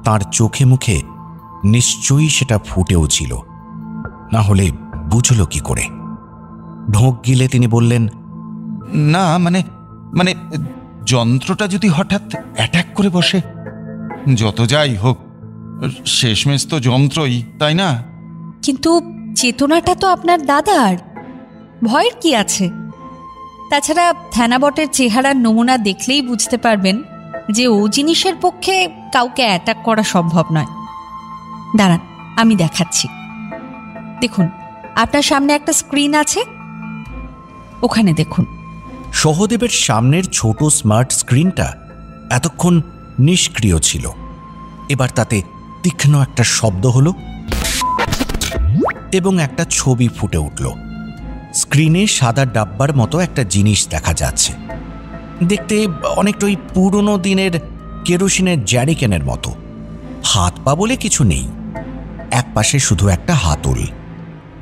তার চোখে মুখে নিশ্চয়ই সেটা ফুটেও ছিল, না হলে বুঝল কি করে। ঢোক গিলে তিনি বললেন, না মানে যন্ত্রটা যদি হঠাৎ অ্যাটাক করে বসে, যত যাই হোক শেষমেশ তো যন্ত্রই, তাই না? কিন্তু চেতনাটা তো আপনার দাদার, ভয়ের কি আছে? তাছাড়া থানাবটের চেহারার নমুনা দেখলেই বুঝতে পারবেন যে ও জিনিসের পক্ষে কাউকে অ্যাটাক করা সম্ভব নয়। দাঁড়ান, আমি দেখাচ্ছি। দেখুন, আপনার সামনে একটা স্ক্রিন আছে, ওখানে দেখুন। সহদেবের সামনের ছোট স্মার্ট স্ক্রিনটা এতক্ষণ নিষ্ক্রিয় ছিল। এবার তাতে তীক্ষ্ণ একটা শব্দ হলো এবং একটা ছবি ফুটে উঠল। স্ক্রিনে সাদা ডাব্বার মতো একটা জিনিস দেখা যাচ্ছে। দেখতে অনেকটা ওই পুরনো দিনের কেরোসিনের জ্যারিকেনের মতো। হাত পা বলে কিছু নেই, এক পাশে শুধু একটা হাতল,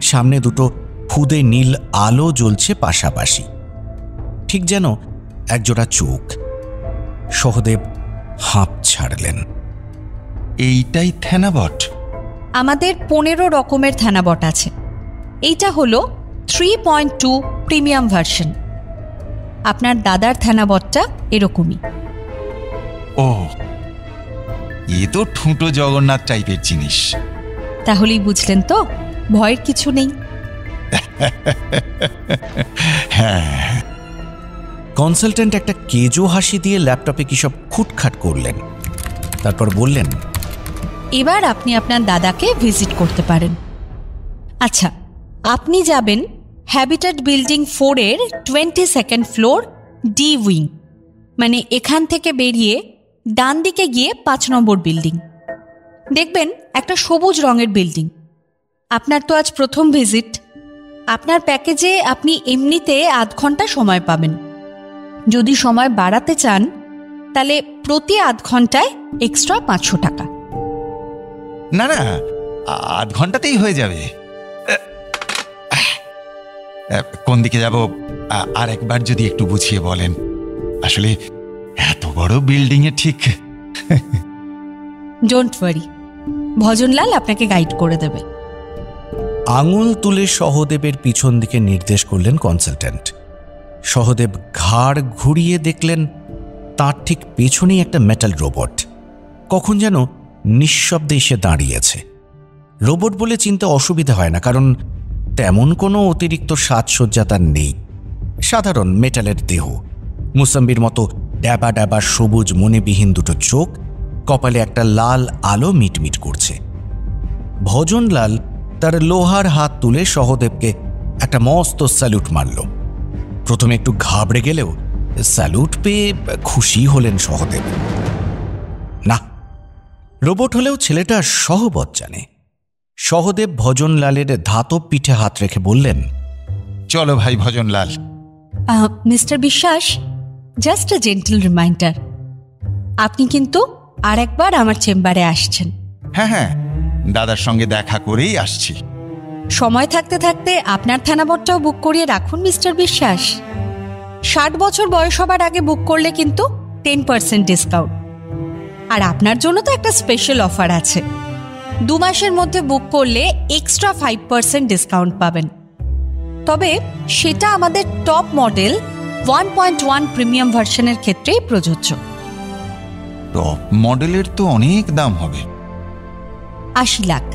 সামনে দুটো খুদে নীল আলো জ্বলছে পাশাপাশি, ঠিক যেন একজোড়া চোখ। সহদেব হাঁপ ছাড়লেন। এইটাই থানাবট? আমাদের 15 রকমের থানাবট আছে। এইটা হলো 3.2 প্রিমিয়াম ভার্সন। আপনার দাদার থানাবটটা এরকমই। ও, এ তো ঠুঁটো জগন্নাথ টাইপের জিনিস। তাহলেই বুঝলেন তো, ভয়ের কিছু নেই। হ্যাঁ। কনসালট্যান্ট একটা কেজো হাসি দিয়ে ল্যাপটপে কি সব খুটখাট করলেন, তারপর বললেন, এবার আপনি আপনার দাদাকে ভিজিট করতে পারেন। আচ্ছা, আপনি যাবেন হ্যাবিটেট বিল্ডিং 4-এর 22nd ফ্লোর ডি উইং, মানে এখান থেকে বেরিয়ে ডান দিকে গিয়ে 5 নম্বর বিল্ডিং দেখবেন, একটা সবুজ রঙের বিল্ডিং। আপনার তো আজ প্রথম ভিজিট, আপনার প্যাকেজে আপনি এমনিতে 0.5 ঘন্টা সময় পাবেন। যদি সময় বাড়াতে চান তাহলে প্রতি 0.5 ঘন্টায় এক্সট্রা 500 টাকা। না না, 0.5 ঘন্টাতেই হয়ে যাবে। কোন দিকে যাব আর একবার যদি একটু বুঝিয়ে বলেন। আসলে এত বড় বিল্ডিং এ ঠিক। ডোন্ট ওয়ারি, ভজনলাল আপনাকে গাইড করে দেবে। আঙুল তুলে সহদেবের পিছন দিকে নির্দেশ করলেন কনসালট্যান্ট। সহদেব ঘাড় ঘুরিয়ে দেখলেন তার ঠিক পেছনেই একটা মেটাল রোবট কখন যেন নিঃশব্দে এসে দাঁড়িয়েছে। রোবট বলে চিনতে অসুবিধা হয় না, কারণ তেমন কোনো অতিরিক্ত সাজসজ্জা তার নেই। সাধারণ মেটালের দেহ, মুসাম্বির মতো ড্যাবা ড্যাবা সবুজ মনেবিহীন দুটো চোখ, কপালে একটা লাল আলো মিটমিট করছে। ভজনলাল তার লোহার হাত তুলে সহদেবকে একটা মস্ত স্যালুট মারল। প্রথমে একটু ঘাবড়ে গেলেও স্যালুট পেয়ে খুশি হলেন সহদেব। না, রোবট হলেও ছেলেটা সহবত জানে। সহদেব ভজনলালের ধাতব পিঠে হাত রেখে বললেন, চলো ভাই ভজনলাল। মিস্টার বিশ্বাস, জাস্ট আ জেন্টল রিমাইন্ডার, আপনি কিন্তু আর একবার আমার চেম্বারে আসছেন। হ্যাঁ হ্যাঁ, দাদার সঙ্গে দেখা করেই আসছি। সময় থাকতে থাকতে আপনার থানাবটটাও বুক করিয়ে রাখুন মিস্টার বিশ্বাস। 60 বছর বয়স হবার আগে বুক করলে কিন্তু 10% ডিসকাউন্ট। আর আপনার জন্য তো একটা স্পেশাল অফার আছে, 2 মাসের মধ্যে বুক করলে এক্সট্রা 5% ডিসকাউন্ট পাবেন। তবে সেটা আমাদের টপ মডেল 1.1 প্রিমিয়াম ভার্সনের ক্ষেত্রেই প্রযোজ্য। টপ মডেলের তো অনেক দাম হবে। 80 লাখ।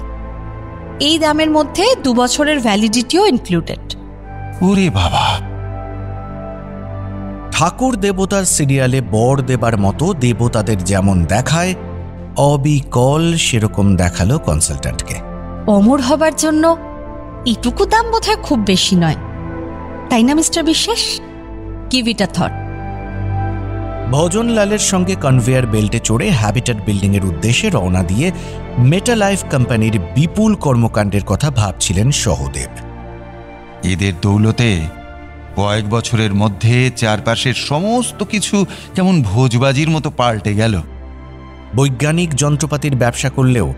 এই দামের মধ্যে 2 বছরের ভ্যালিডিটিও ইনক্লুডেড। ওরে বাবা! ঠাকুর দেবতার সিরিয়ালে বর দেবার মতো দেবতাদের যেমন দেখায়, অবিকল সেরকম দেখালো কনসালট্যান্টকে। অমর হবার জন্য এটুকু দাম বোধহয় খুব বেশি নয়, তাই না মিস্টার বিশ্বাস? Give it a thought. ভজনলালের সঙ্গে কনভেয়ার বেল্টে চড়ে হ্যাবিটেট বিল্ডিংয়ের উদ্দেশ্যে রওনা দিয়ে মেটালাইফ কোম্পানির বিপুল কর্মকাণ্ডের কথা ভাবছিলেন সহদেব। এদের দৌলতে কয়েক বছরের মধ্যে চারপাশের সমস্ত কিছু কেমন ভোজবাজির মতো পাল্টে গেল। বৈজ্ঞানিক যন্ত্রপাতির ব্যবসা করলেও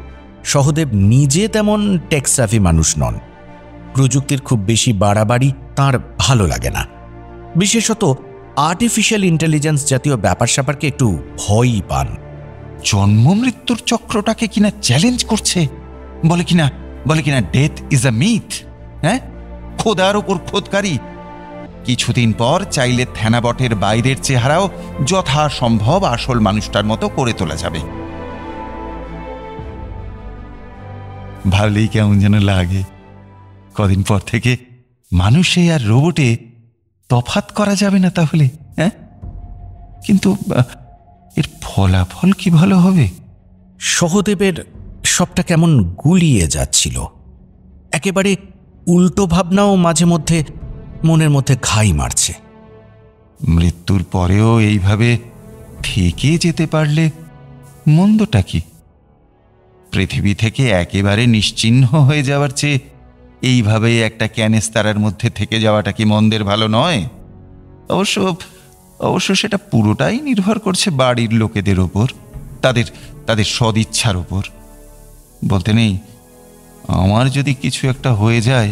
সহদেব নিজে তেমন টেকসাভি মানুষ নন। প্রযুক্তির খুব বেশি বাড়াবাড়ি তাঁর ভালো লাগে না। বিশেষত আর্টিফিশিয়াল ইন্টেলিজেন্স জাতীয় ব্যাপার স্যাপারকে একটু ভয়ই পান। জন্ম মৃত্যুর চক্রটাকে কিনা চ্যালেঞ্জ করছে, বলে কিনা ডেথ ইজ আ মিথ। হ্যাঁ, খোদার ওপর খোদকারী। কিছুদিন পর চাইলে থানাবটের বাইরের চেহারাও যথাসম্ভব আসল মানুষটার মতো করে তোলা যাবে। ভাবলেই কেমন যেন লাগে। কদিন পর থেকে মানুষে আর রোবটে তফাৎ করা যাবে না তাহলে। হ্যাঁ, কিন্তু এর ফলাফল কি ভালো হবে? সহদেবের সবটা কেমন গুলিয়ে যাচ্ছিল। একেবারে উল্টো ভাবনাও মাঝে মধ্যে মনের মধ্যে ঘাই মারছে। মৃত্যুর পরেও এইভাবে থেকে যেতে পারলে মন্দটা কি? পৃথিবী থেকে একেবারে নিশ্চিহ্ন হয়ে যাওয়ার চেয়ে এইভাবে একটা ক্যানেস্তারার মধ্যে থেকে যাওয়াটা কি মন্দের ভালো নয়? অবশ্য সেটা পুরোটাই নির্ভর করছে বাড়ির লোকেদের ওপর, তাদের সদিচ্ছার ওপর। বলতে নেই, আমার যদি কিছু একটা হয়ে যায়,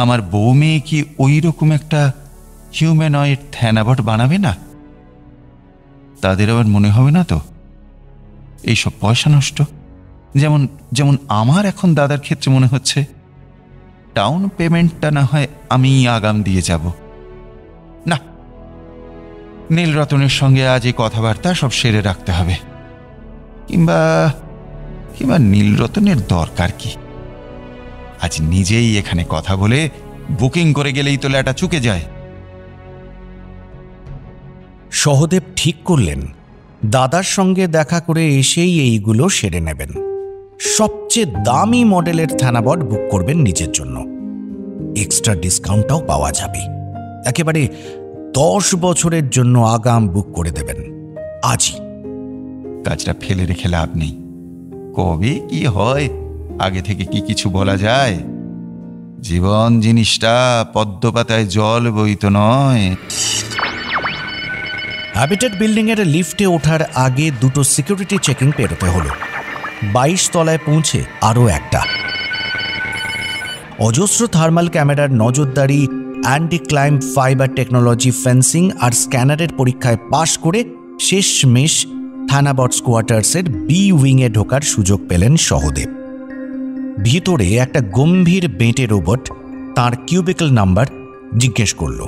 আমার বউ মেয়ে কি ওই রকম একটা হিউম্যানয়েড থানাবট বানাবে না? তাদের আবার মনে হবে না তো এইসব পয়সা নষ্ট? যেমন আমার এখন দাদার ক্ষেত্রে মনে হচ্ছে, ডাউন পেমেন্টটা না হয় আমি আগাম দিয়ে যাব। না, নীলরতনের সঙ্গে আজ এই কথাবার্তা সব সেরে রাখতে হবে। কিংবা নীলরতনের দরকার কি? আজ নিজেই এখানে কথা বলে বুকিং করে গেলেই তো লেটা চুকে যায়। সহদেব ঠিক করলেন দাদার সঙ্গে দেখা করে এসেই এইগুলো সেরে নেবেন। সবচেয়ে দামি মডেলের থানাবট বুক করবেন নিজের জন্য। এক্সট্রা ডিসকাউন্টটাও পাওয়া যাবে। একেবারে 10 বছরের জন্য আগাম বুক করে দেবেন আজই। কাজটা ফেলে রেখে লাভ নেই। কবে কি হয় আগে থেকে কি কিছু বলা যায়? জীবন জিনিসটা পদ্মপাতায় জল বইত নয়। হ্যাবিটেট বিল্ডিংয়ের লিফটে ওঠার আগে দুটো সিকিউরিটি চেকিং পেরোতে হলো। 22 তলায় পৌঁছে আরও একটা। অজস্র থার্মাল ক্যামেরার নজরদারি, anti climb fibre technology, fencing আর স্ক্যানারের পরীক্ষায় পাশ করে শেষমেশ থানাবটস কোয়ার্টার্সের বি উইংয়ে ঢোকার সুযোগ পেলেন সহদেব। ভিতরে একটা গম্ভীর বেঁটে রোবট তার কিউবিকল নাম্বার জিজ্ঞেস করল।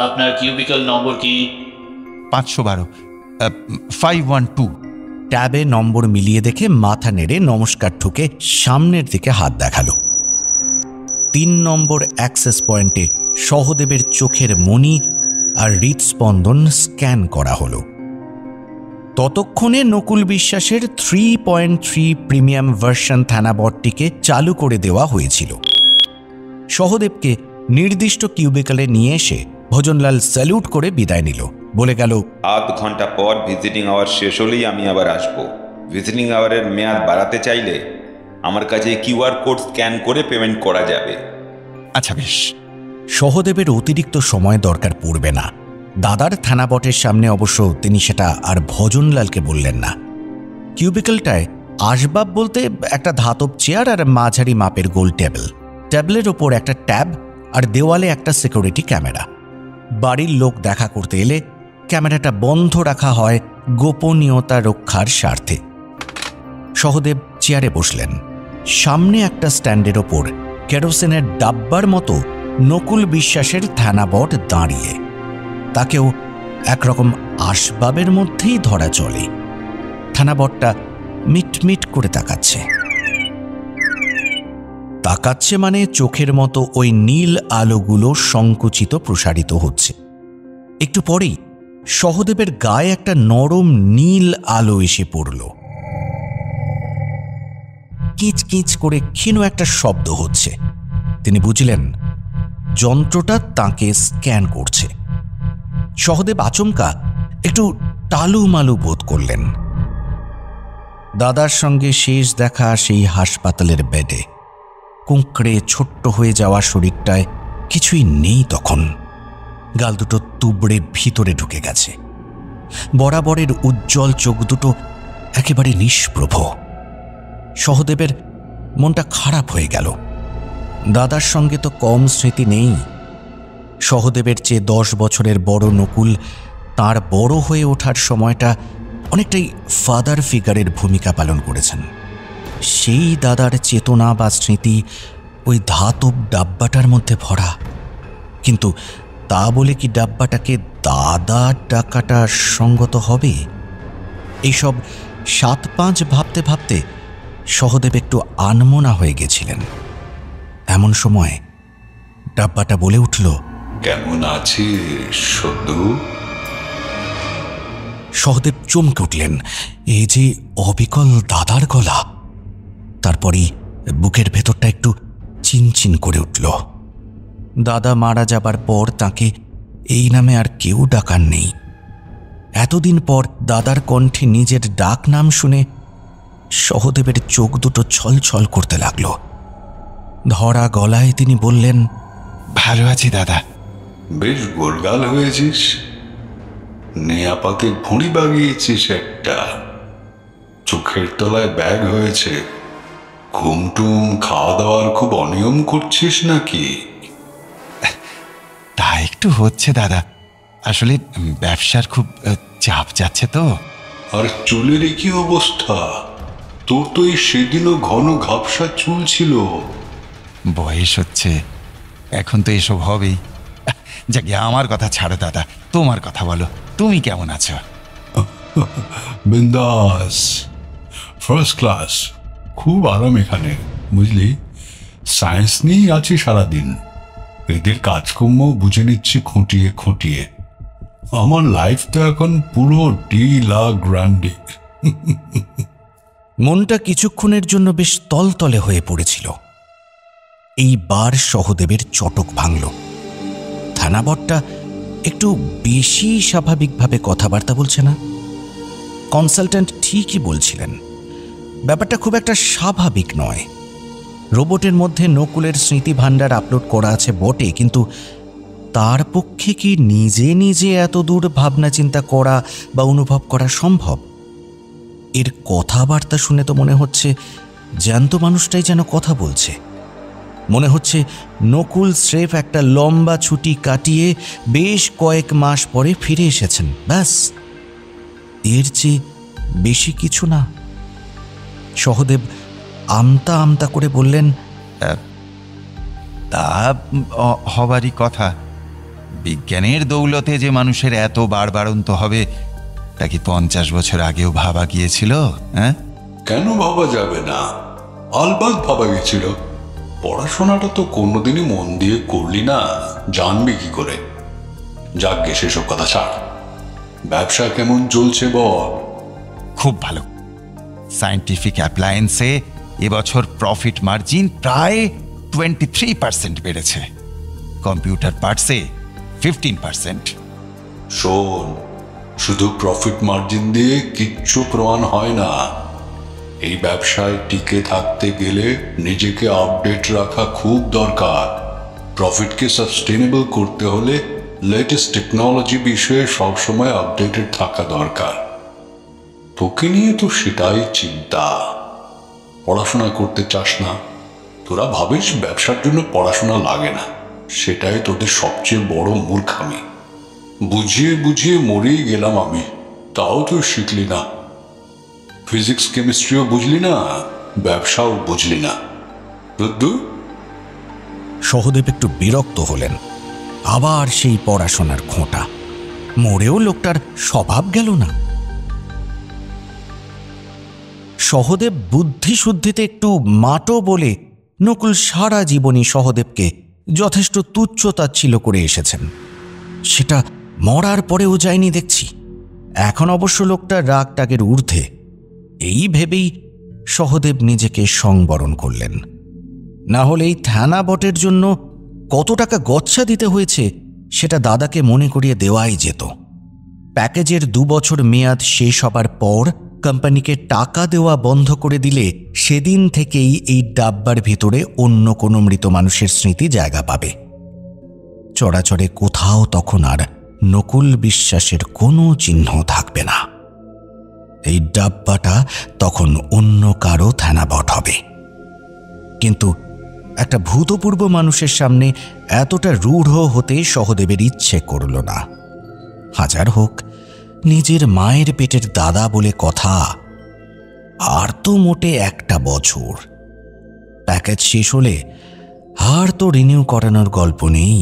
আপনার কিউবিকল নম্বর কি? 512, 512। ট্যাবে নম্বর মিলিয়ে দেখে মাথা নেড়ে নমস্কার ঠুকে সামনের দিকে হাত দেখালো। 3 নম্বর অ্যাক্সেস পয়েন্টে সহদেবের চোখের মণি আর হৃদস্পন্দন স্ক্যান করা হলো। ততক্ষণে নকুল বিশ্বাসের 3.3 প্রিমিয়াম ভার্সন থানাবটটিকে চালু করে দেওয়া হয়েছিল। সহদেবকে নির্দিষ্ট কিউবিকলে নিয়ে এসে ভজনলাল স্যালুট করে বিদায় নিল। বলে গেল, আধ ঘন্টা পর ভিজিটিং আওয়ার শেষ হলেই আমি আবার আসব। ভিজিটিং আওয়ারের মেয়াদ বাড়াতে চাইলে আমার কাছে কিউআর কোড স্ক্যান করে পেমেন্ট করা যাবে। আচ্ছা বেশ। সহদেবের অতিরিক্ত সময় দরকার পড়বে না। দাদার থানাবটের সামনে অবশ্য তিনি সেটা আর ভজনলালকে বললেন না। কিউবিকলটায় আসবাব বলতে একটা ধাতব চেয়ার আর মাঝারি মাপের গোল টেবিল, টেবিলের ওপর একটা ট্যাব আর দেওয়ালে একটা সিকিউরিটি ক্যামেরা। বাড়ির লোক দেখা করতে এলে ক্যামেরাটা বন্ধ রাখা হয় গোপনীয়তা রক্ষার স্বার্থে। সহদেব চেয়ারে বসলেন। সামনে একটা স্ট্যান্ডের ওপর কেরোসিনের ডাব্বার মতো নকুল বিশ্বাসের থানাবট দাঁড়িয়ে। তাকেও একরকম আসবাবের মধ্যেই ধরা চলে। থানাবটটা মিটমিট করে তাকাচ্ছে মানে চোখের মতো ওই নীল আলোগুলো সংকুচিত প্রসারিত হচ্ছে। একটু পরেই সহদেবের গায়ে একটা নরম নীল আলো এসে পড়ল। কিচ কিচ করে ক্ষীণ একটা শব্দ হচ্ছে। তিনি বুঝলেন যন্ত্রটা তাকে স্ক্যান করছে। সহদেব আচমকা একটু টালুমালু বোধ করলেন। দাদার সঙ্গে শেষ দেখা সেই হাসপাতালের বেডে কুঁকড়ে ছোট্ট হয়ে যাওয়া শরীরটায় কিছুই নেই তখন। গাল দুটো তুবড়ে ভিতরে ঢুকে গেছে। বরাবরের উজ্জ্বল চোখ দুটো একেবারে নিষ্প্রভ। সহদেবের মনটা খারাপ হয়ে গেল। দাদার সঙ্গে তো কম স্মৃতি নেই। সহদেবের চেয়ে 10 বছরের বড় নকুল তার বড় হয়ে ওঠার সময়টা অনেকটাই ফাদার ফিগারের ভূমিকা পালন করেছেন। সেই দাদার চেতনা বা স্মৃতি ওই ধাতব ডাব্বাটার মধ্যে ভরা। কিন্তু তা বলে কি ডাব্বাটাকে দাদা ডাকাটা সঙ্গত হবে? এইসব 7-5 ভাবতে ভাবতে সহদেব একটু আনমনা হয়ে গেছিলেন। এমন সময় ডাব্বাটা বলে উঠল, কেমন আছিস সদু? সহদেব চমকে উঠলেন। এই যে অবিকল দাদার গলা। তারপরই বুকের ভেতরটা একটু চিনচিন করে উঠল। দাদা মারা যাবার পর তাকে এই নামে আর কেউ ডাকার নেই। এতদিন পর দাদার কণ্ঠে নিজের ডাক নাম শুনে সহদেবের চোখ দুটো ছলছল করতে লাগল। ধরা গলায় তিনি বললেন, ভালো আছি দাদা। বেশ গোলগাল হয়েছিস, নেয়াপাকে ভুঁড়ি বাগিয়েছিস একটা, চোখের তলায় ব্যাগ হয়েছে, ঘুমটুম খাওয়া দাওয়ার খুব অনিয়ম করছিস নাকি? তা একটু হচ্ছে দাদা, আসলে ব্যবসার খুব চাপ যাচ্ছে তো। আর চুলের কি অবস্থা? তোর তো এই সেদিনও ঘন ঘাপসা চুল ছিল। বয়স হচ্ছে, এখন তো এসব হবেই। যাকে আমার কথা ছাড়ো দাদা, তোমার কথা বলো, তুমি কেমন আছো? বিন্দাস, ফার্স্ট ক্লাস, খুব আরাম এখানে, বুঝলি। সায়েন্স নিয়েই আছি সারাদিন, এদের কাজকর্ম বুঝে নিচ্ছি খুঁটিয়ে খুঁটিয়ে। আমার লাইফ তো এখন পুরো ডি লা গ্র্যান্ডে। মনটা কিছুক্ষণের জন্য বেশ তলতলে হয়ে পড়েছিল। এইবার সহদেবের চটক ভাঙল। থানাবটটা একটু বেশি স্বাভাবিকভাবে কথাবার্তা বলছে না? কনসালট্যান্ট ঠিকই বলছিলেন, ব্যাপারটা খুব একটা স্বাভাবিক নয়। রোবটের মধ্যে নকুলের স্মৃতি ভাণ্ডার আপলোড করা আছে বটে, কিন্তু তার পক্ষে কি নিজে নিজে এত দূর ভাবনা চিন্তা করা বা অনুভব করা সম্ভব? এর কথাবার্তা শুনে তো মনে হচ্ছে জ্যান্ত মানুষটাই যেন কথা বলছে। মনে হচ্ছে নকুল স্রেফ একটা লম্বা ছুটি কাটিয়ে বেশ কয়েক মাস পরে ফিরে এসেছেন, ব্যাস, এর চেয়ে বেশি কিছু না। সহদেব আমতা আমতা করে বললেন, তা হবারই কথা। বিজ্ঞানের দৌলতে যে মানুষের এত বাড়বাড়ন্ত হবে তা কি 50 বছর আগেও ভাবা গিয়েছিল? হ্যাঁ, কেন ভাবা যাবে না? আলবাত ভাবা গেছিল। পড়াশোনাটা তো কোনোদিনই মন দিয়ে করলি না, জানবি কি করে? যাকগে, সেসব কথা ছাড়। ব্যবসা কেমন চলছে বল? খুব ভালো। সায়েন্টিফিক অ্যাপ্লায়েন্সে এবছর প্রফিট মার্জিন প্রায় 23% বেড়েছে, কম্পিউটার পার্টসে 15%। শোন, শুধু প্রফিট মার্জিন দিয়ে কিচ্ছু প্রমাণ হয় না। এই ব্যবসায় টিকে থাকতে গেলে নিজেকে আপডেট রাখা খুব দরকার। প্রফিটকে সাস্টেনেবল করতে হলে লেটেস্ট টেকনোলজি বিষয়ে সবসময় আপডেটেড থাকা দরকার। তোকে নিয়ে তো সেটাই চিন্তা। পড়াশোনা করতে চাস না, তোরা ভাবিস ব্যবসার জন্য পড়াশোনা লাগে না। সেটাই তোদের সবচেয়ে বড় মূর্খামি। বুঝিয়ে বুঝিয়ে মরেই গেলাম আমি, তাও তুই শিখলি না। ফিজিক্স কেমিস্ট্রিও বুঝলি না, ব্যবসাও বুঝলি না। রুদ্দু? সহদেব একটু বিরক্ত হলেন। আবার সেই পড়াশোনার খোঁটা। মরেও লোকটার স্বভাব গেল না। সহদেব বুদ্ধিশুদ্ধিতে একটু মাটো বলে নকুল সারা জীবনই সহদেবকে যথেষ্ট তুচ্ছ-তাচ্ছিল্য করে এসেছেন। সেটা মরার পরেও যায়নি দেখছি। এখন অবশ্য লোকটা রাগটাগের ঊর্ধ্বে। এই ভেবেই সহদেব নিজেকে সংবরণ করলেন। না হলে এই থানা বটের জন্য কত টাকা গচ্ছা দিতে হয়েছে সেটা দাদাকে মনে করিয়ে দেওয়াই যেত। প্যাকেজের 2 বছর মেয়াদ শেষ হবার পর কোম্পানিকে টাকা দেওয়া বন্ধ করে দিলে সেদিন থেকেই এই ডাব্বার ভিতরে অন্য কোনো মৃত মানুষের স্মৃতি জায়গা পাবে। চরাচরে কোথাও তখন আর নকুল বিশ্বাসের কোনো চিহ্ন থাকবে না। এই ডাব্বাটা তখন অন্য কারো থানাবট হবে। কিন্তু একটা ভূতপূর্ব মানুষের সামনে এতটা রূঢ় হতে সহদেবের ইচ্ছে করল না। হাজার হোক নিজের মায়ের পেটের দাদা বলে কথা। আর তো মোটে 1 বছর। প্যাকেজ শেষ হলে আর তো রিনিউ করানোর গল্প নেই।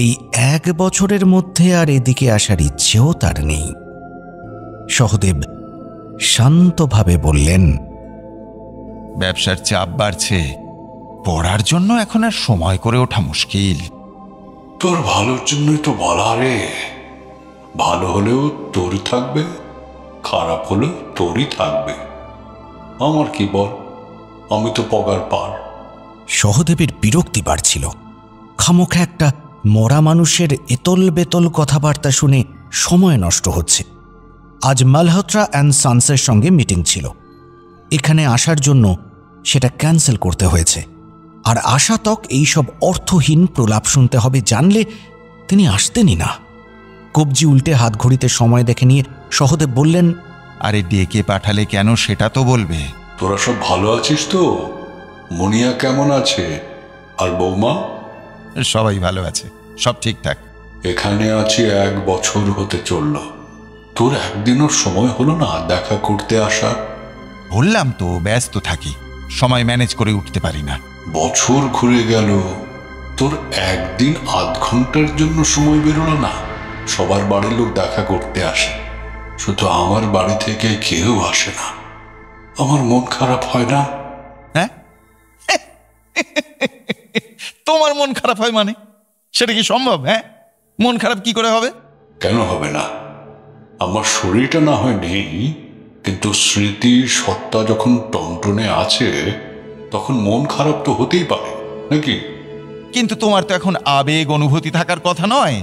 এই 1 বছরের মধ্যে আর এদিকে আসার ইচ্ছেও তার নেই। সহদেব শান্তভাবে বললেন, ব্যবসার চাপ বাড়ছে, পড়ার জন্য এখন আর সময় করে ওঠা মুশকিল। তোর ভালোর জন্যই তো বলা রে। ভালো হলেও তোরই থাকবে, খারাপ হলেও তোরই থাকবে। আমার কি বল, আমি তো পগার পার। সহদেবের বিরক্তি বাড়ছিল। খামোখা একটা মরা মানুষের এতল বেতল কথাবার্তা শুনে সময় নষ্ট হচ্ছে। আজ মালহোত্রা অ্যান্ড সানসের সঙ্গে মিটিং ছিল। এখানে আসার জন্য সেটা ক্যান্সেল করতে হয়েছে। আর আশাতক এইসব অর্থহীন প্রলাপ শুনতে হবে জানলে তিনি আসতেনই না। কবজি উল্টে হাত ঘড়িতে সময় দেখে নিয়ে সহদেব বললেন, আরে ডেকে পাঠালে কেন সেটা তো বলবে। তোরা সব ভালো আছিস তো? মনিয়া কেমন আছে? আর বৌমা? সবাই ভালো আছে, সব ঠিকঠাক। এখানে আছি 1 বছর হতে চলল। তোর একদিনও সময় হলো না দেখা করতে আসার? বললাম তো ব্যস্ত থাকি, সময় ম্যানেজ করে উঠতে পারি না। বছর ঘুরে গেল, তোর একদিন আধ ঘন্টার জন্য সময় বেরোলো না? সবার বাড়ির লোক দেখা করতে আসে, শুধু আমার বাড়ি থেকে কেউ আসে না। আমার মন খারাপ হয় না? হ্যাঁ, তোমার মন খারাপ হয় মানে? সেটা কি সম্ভব? হ্যাঁ, মন খারাপ কি করে হবে? কেন হবে না? আমার শরীরটা না হয় নেই, কিন্তু স্মৃতির সত্তা যখন টনটনে আছে তখন মন খারাপ তো হতেই পারে, নাকি? কিন্তু তোমার তো এখন আবেগ অনুভূতি থাকার কথা নয়।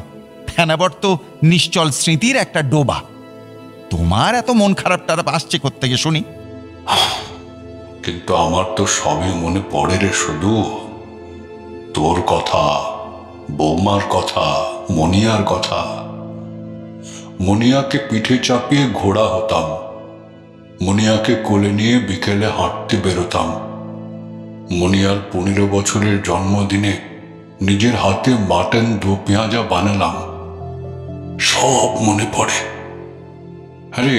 ফেনাবট তো নিশ্চল স্মৃতির একটা ডোবা। তোমার এত মন খারাপ টারাপ আসছে কোত্থেকে শুনি? কিন্তু আমার তো সবই মনে পড়ে রে, শুধু তোর কথা, বৌমার কথা, মনিয়ার কথা। মনিয়াকে পিঠে চাপিয়ে ঘোড়া হতাম, মনিয়াকে কোলে নিয়ে বিকেলে হাঁটতে বেরোতাম। মনিয়ার 15 বছরের জন্মদিনে নিজের হাতে মাটন দো পেঁয়াজা বানালাম। সব মনে পড়ে। আরে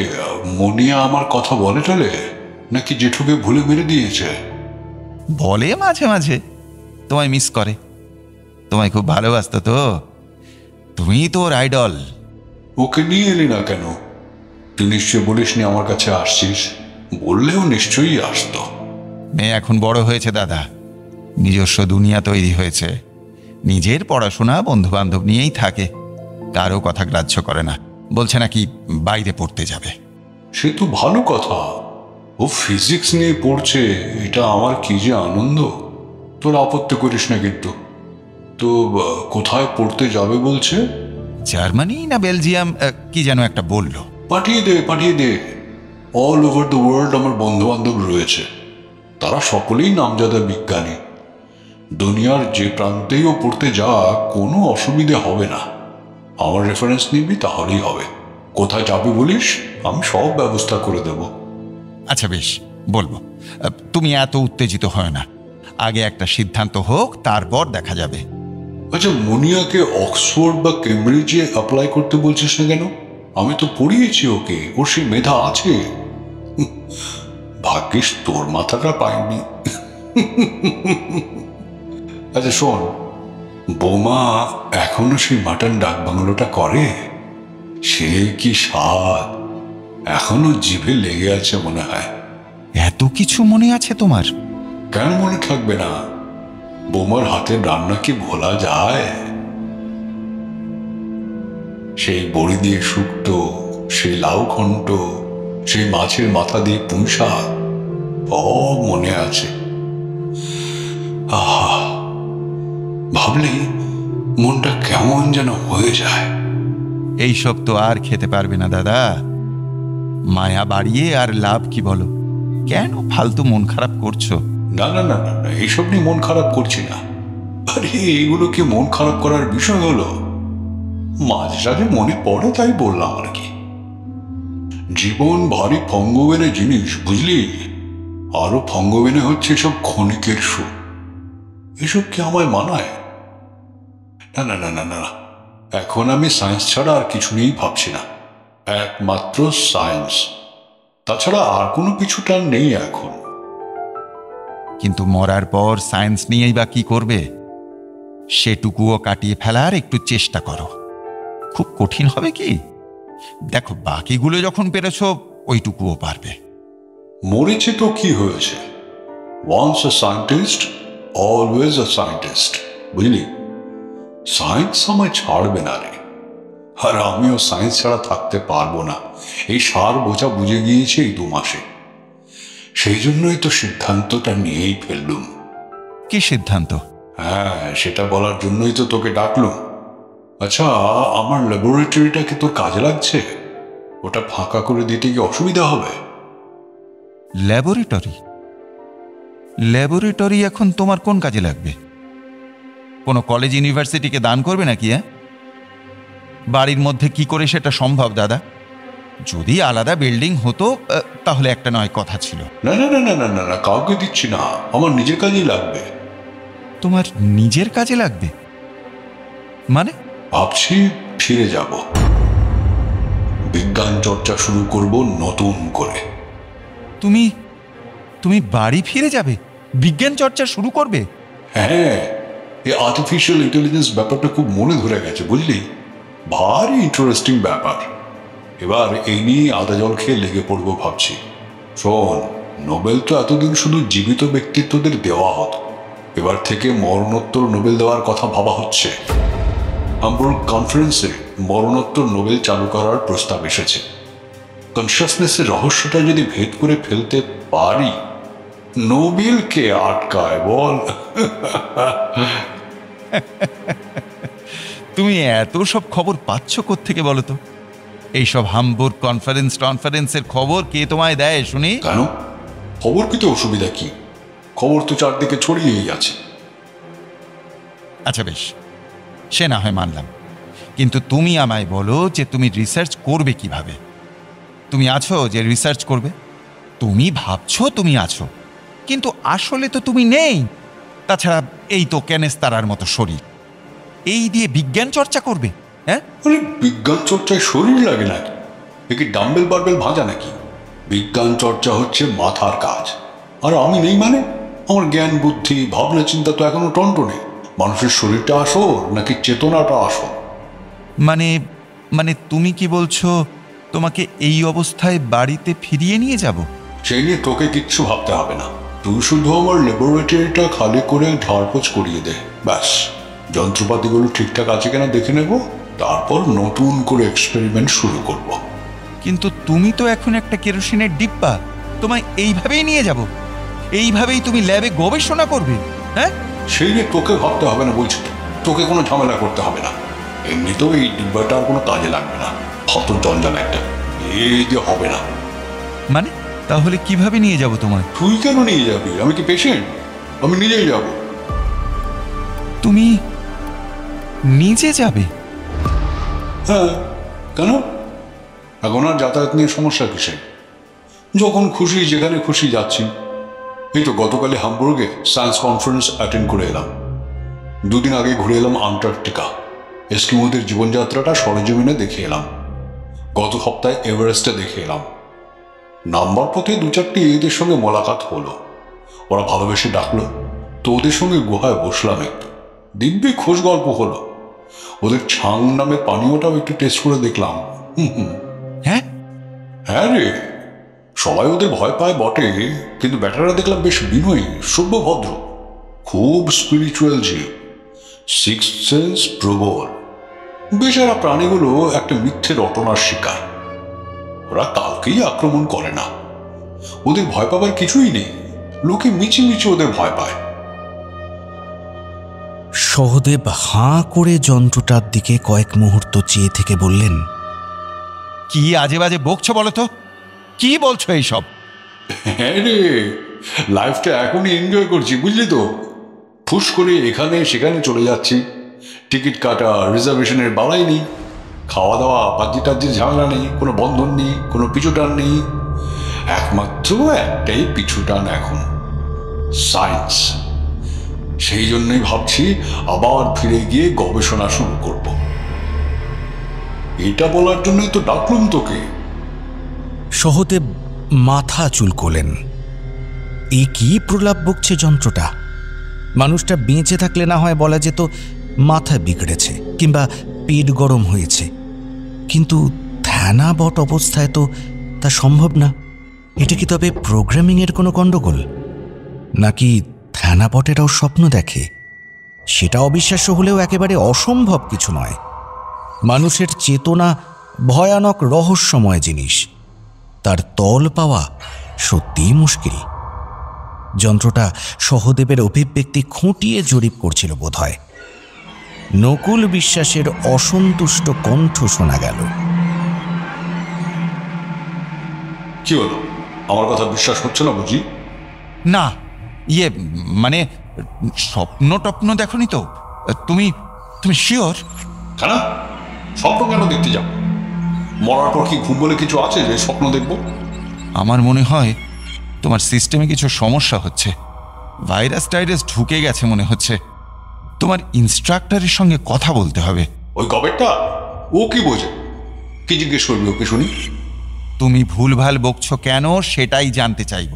মনিয়া আমার কথা বলে টলে, নাকি জেঠুকে ভুলে মেরে দিয়েছে? বলে মাঝে মাঝে তোমায় মিস করে, তোমায় খুব ভালোবাসতো তো, তুমি তো ওর আইডল। ওকে নিয়ে এলি না কেন? তুই নিশ্চয় বলিসনি আমার কাছে আসছিস, বললেও নিশ্চয়ই আসতো। মেয়ে এখন বড় হয়েছে দাদা, নিজস্ব দুনিয়া তৈরি হয়েছে, নিজের পড়াশোনা বন্ধু বান্ধব নিয়েই থাকে, কারো কথা গ্রাহ্য করে না। বলছে নাকি বাইরে পড়তে যাবে। সে তো ভালো কথা, ও ফিজিক্স নিয়ে পড়ছে, এটা আমার কি যে আনন্দ। তোর আপত্তি করিস না কিন্তু। তো কোথায় পড়তে যাবে বলছে? জার্মানি না বেলজিয়াম কি যেন একটা বললো। পাঠিয়ে দে, পাঠিয়ে দে। অল ওভার দ্য ওয়ার্ল্ড আমার বন্ধু বান্ধব রয়েছে, তারা সকলেই নামজাদা বিজ্ঞানী। দুনিয়ার যে প্রান্তেই ও পড়তে যা, কোনো অসুবিধে হবে না। আমার রেফারেন্স নিবি, তাহলেই হবে। কোথায় যাবে বলিস, আমি সব ব্যবস্থা করে দেব। আচ্ছা বেশ, বলবো। তুমি এত উত্তেজিত হয় না, আগে একটা সিদ্ধান্ত হোক, তারপর দেখা যাবে। আচ্ছা, মুনিয়াকে অক্সফোর্ড বা কেমব্রিজে অ্যাপ্লাই করতে বলছিস না কেন? আমি তো পড়িয়েছি ওকে, ওর সেই মেধা আছে। ভাগ্যিস তোর মাথাটা পাইনি। আচ্ছা শোন, বৌমা এখনো সেই মাটন ডাক বাংলোটা করে? সে কি স্বাদ, এখনো জিভে লেগে আছে মনে হয়। এত কিছু মনে আছে তোমার? কেন মনে থাকবে না? বৌমার হাতের রান্না কি ভোলা যায়? সেই বড়ি দিয়ে শুক্তো, সেই লাউ ঘন্ট, সেই মাছের মাথা দিয়ে পুঁই শাক, সব মনে আছে। আহা, ভাবলেই মনটা কেমন যেন হয়ে যায়। এইসব তো আর খেতে পারবে না দাদা, মায়া বাড়িয়ে আর লাভ কি বলো? কেন ফালতু মন খারাপ করছো? না না না না না, এইসব নিয়ে মন খারাপ করছি না। আরে এইগুলো কি মন খারাপ করার বিষয় হলো? মাঝে সাঝে মনে পড়ে, তাই বললাম আর কি। জীবন ভারী ফঙ্গবেনে জিনিস, বুঝলি? আরো ফঙ্গবেনে হচ্ছে সব ক্ষণিকের সুখ। এসব কি আমায় মানায়? না না না না না, এখন আমি সায়েন্স ছাড়া আর কিছু নিয়েই ভাবছি না, একমাত্র সায়েন্স। তাছাড়া আর কোনো কিছুটা নেই এখন। কিন্তু মরার পর সায়েন্স নিয়েই বা কি করবে? সেটুকুও কাটিয়ে ফেলার একটু চেষ্টা করো। খুব কঠিন হবে কি? দেখো, বাকিগুলো যখন পেরেছ, ওইটুকুও পারবে। মরেছে তো কি হয়েছে? Once a scientist, always a scientist, বুঝলি? সায়েন্স আমায় ছাড়বে না রে, আর আমিও সায়েন্স ছাড়া থাকতে পারবো না। এই সার বোঝা বুঝে গিয়েছে এই 2 মাসে। সেই জন্যই তো সিদ্ধান্তটা নিয়েই ফেললুম। কি সিদ্ধান্ত? হ্যাঁ, সেটা বলার জন্যই তো তোকে ডাকলুম। আচ্ছা, আমার ল্যাবরেটরিটা কি তোর কাজে লাগছে? ওটা ফাঁকা করে দিতে কি অসুবিধা হবে? ল্যাবরেটরি? ল্যাবরেটরি এখন তোমার কোন কাজে লাগবে? কোনো কলেজ ইউনিভার্সিটিকে দান করবে নাকি? বাড়ির মধ্যে কি করে সেটা সম্ভব দাদা? যদি আলাদা বিল্ডিং হতো তাহলে একটা নয় কথা ছিল। না না না না না না না, কাউকে দিচ্ছি না, আমার নিজের কাজেই লাগবে। তোমার নিজের কাজে লাগবে মানে? ভাবছি ফিরে যাব, বিজ্ঞান চর্চা শুরু করব নতুন করে। তুমি তুমি বাড়ি ফিরে যাবে, বিজ্ঞান চর্চা শুরু করবে? হ্যাঁ, এই আর্টিফিশিয়াল ইন্টেলিজেন্স ব্যাপারটা খুব মনে ধরে গেছে, বুঝলি? ভারী ইন্টারেস্টিং ব্যাপার। এবার এই নিয়ে আদা জল খেয়ে লেগে পড়বো ভাবছি। শোন, নোবেল তো এতদিন শুধু জীবিত ব্যক্তিত্বদের দেওয়া হতো, এবার থেকে মরণোত্তর নোবেল দেওয়ার কথা ভাবা হচ্ছে। হামবুর্গ কনফারেন্সে মরণোত্তর নোবেল চালু করার প্রস্তাব এসেছে। কনশাসনেসের রহস্যটা যদি ভেদ করে ফেলতে পারি, নোবেলকে আটকায় বল? তুমি এত সব খবর পাচ্ছ কোত্থেকে বলো তো? এইসব হামবুর্গ কনফারেন্সের খবর কে তোমায় দেয় শুনি? কেন, খবর পেতে অসুবিধা কি? খবর তো চারদিকে ছড়িয়েই আছে। আচ্ছা বেশ, সে না হয় মানলাম, কিন্তু তুমি আমায় বলো যে তুমি রিসার্চ করবে কিভাবে? তুমি আছো যে রিসার্চ করবে? তুমি ভাবছো তুমি আছো, কিন্তু আসলে তো তুমি নেই। তাছাড়া এই তো ক্যানেস্তারার মতো শরীর, এই দিয়ে বিজ্ঞান চর্চা করবে? হ্যাঁ, আরে বিজ্ঞান চর্চায় শরীর লাগে নাকি? এ কি ডাম্বেল বারবেল ভাজা নাকি? বিজ্ঞান চর্চা হচ্ছে মাথার কাজ। আর আমি নেই মানে? আমার জ্ঞান বুদ্ধি ভাবনা চিন্তা তো এখনো টনটনে। মানুষের শরীরটা আসো নাকি চেতনাটা আসো? মানে মানে তুমি কি বলছো তোমাকে এই অবস্থায় বাড়িতে ফিরিয়ে নিয়ে যাব? সেই নিয়ে তোকে কিচ্ছু ভাবতে হবে না। তুই শুধু আমার ল্যাবরেটরিটা খালি করে ঝাড়পোছ করিয়ে দে, ব্যাস। যন্ত্রপাতিগুলো ঠিকঠাক আছে কিনা দেখে নেব, তারপর নতুন করে এক্সপেরিমেন্ট শুরু করব। কিন্তু তুমি তো এখন একটা কেরোসিনের ডিব্বা, তোমায় এইভাবেই নিয়ে যাব? এইভাবেই তুমি ল্যাবে গবেষণা করবে? হ্যাঁ, সেই নিয়ে তোকে ভাবতে হবে না বলছি তো। তোকে কোনো ঝামেলা করতে হবে না। এমনিতেও এই ডিব্বাটা আর কোনো কাজে লাগবে না, কত জঞ্জাল একটা, এই যে হবে না। মানে তাহলে কিভাবে নিয়ে যাব তোমায়? তুই কেন নিয়ে যাবি? আমি কি পেশেন্ট? আমি নিজেই যাব। তুমি নিজে যাবে? হ্যাঁ, কেন? এখন আর যাতায়াত নিয়ে সমস্যা কিসে? যখন খুশি যেখানে খুশি যাচ্ছি। এই তো গতকালে হামবুর্গে সায়েন্স কনফারেন্স অ্যাটেন্ড করে এলাম। দুদিন আগে ঘুরে এলাম আন্টার্কটিকা। এস্কিমোদের জীবনযাত্রাটা সরেজমিনে দেখে এলাম। গত সপ্তাহে এভারেস্টে দেখে এলাম। নাম্বার পথে দু চারটি এদের সঙ্গে মোলাকাত হলো। ওরা ভালোবেসে ডাকলো, তো ওদের সঙ্গে গুহায় বসলাম একটু। দিব্যি খোঁজ গল্প হলো। ওদের ছাং নামে পানীয়টাও একটু টেস্ট করে দেখলাম। হ্যাঁ হ্যাঁ রে, সবাই ওদের ভয় পায় বটে, কিন্তু ব্যাটারা দেখলাম বেশ বিনয়ী, সভ্যভদ্র, খুব স্পিরিচুয়াল জীব, সিক্স সেন্স প্রবল। বেচারা প্রাণীগুলো একটা মিথ্যে রটনার শিকার। ওরা কাউকেই আক্রমণ করে না। ওদের ভয় পাবার কিছুই নেই। লোকে মিছিমিছি ওদের ভয় পায়। সহদেব হাঁ করে যন্ত্রটার দিকে কয়েক মুহূর্ত চেয়ে থেকে বললেন, কি আজে বাজে বকছো বলো তো? কি বলছো এইসব? হ্যাঁ রে, লাইফটা এখনই এনজয় করছি, বুঝলি তো। ফুস করে এখানে সেখানে চলে যাচ্ছি। টিকিট কাটা, রিজার্ভেশনের বাড়াই নেই, খাওয়া দাওয়া বাজি টাজির ঝামেলা নেই, কোনো বন্ধন নেই, কোনো পিছুটান নেই। একমাত্র একটাই পিছুটান এখন, সায়েন্স। সেই জন্যই ভাবছি আবার ফিরে গিয়ে গবেষণা শুরু করব। এটা বলার জন্যই তো ডাকলুম তোকে। সহদেব মাথা চুলকোলেন। এ কি প্রলাপ বকছে যন্ত্রটা? মানুষটা বেঁচে থাকলে না হয় বলা যেত মাথা বিগড়েছে কিংবা পেট গরম হয়েছে, কিন্তু ধ্যানাবট অবস্থায় তো তা সম্ভব না। এটা কি তবে প্রোগ্রামিংয়ের কোনো গণ্ডগোল? নাকি ধ্যানাবটেরাও স্বপ্ন দেখে? সেটা অবিশ্বাস্য হলেও একেবারে অসম্ভব কিছু নয়। মানুষের চেতনা ভয়ানক রহস্যময় জিনিস, তার তল পাওয়া সত্যিই মুশকিল। যন্ত্রটা সহদেবের অভিব্যক্তি খুঁটিয়ে জরিপ করছিল বোধহয়। নকুল বিশ্বাসের অসন্তুষ্ট কণ্ঠ শোনা গেল। কি হলো? আমার কথা বিশ্বাস হচ্ছে না বুঝি? না, মানে স্বপ্ন টপ্ন দেখনি তো? তুমি তুমি শিওর? কেন স্বপ্ন কেন দেখতে যাব? মরার পর কি ঘুম বলে কিছু আছে যে স্বপ্ন দেখব? আমার মনে হয় তোমার সিস্টেমে কিছু সমস্যা হচ্ছে। ভাইরাস টাইরাস ঢুকে গেছে মনে হচ্ছে। তোমার ইনস্ট্রাক্টরের সঙ্গে কথা বলতে হবে। ওই গবেটটা ও কি বোঝে? কি জিজ্ঞেস করবি ওকে শুনি? তুমি ভুলভাল বকছো কেন সেটাই জানতে চাইব।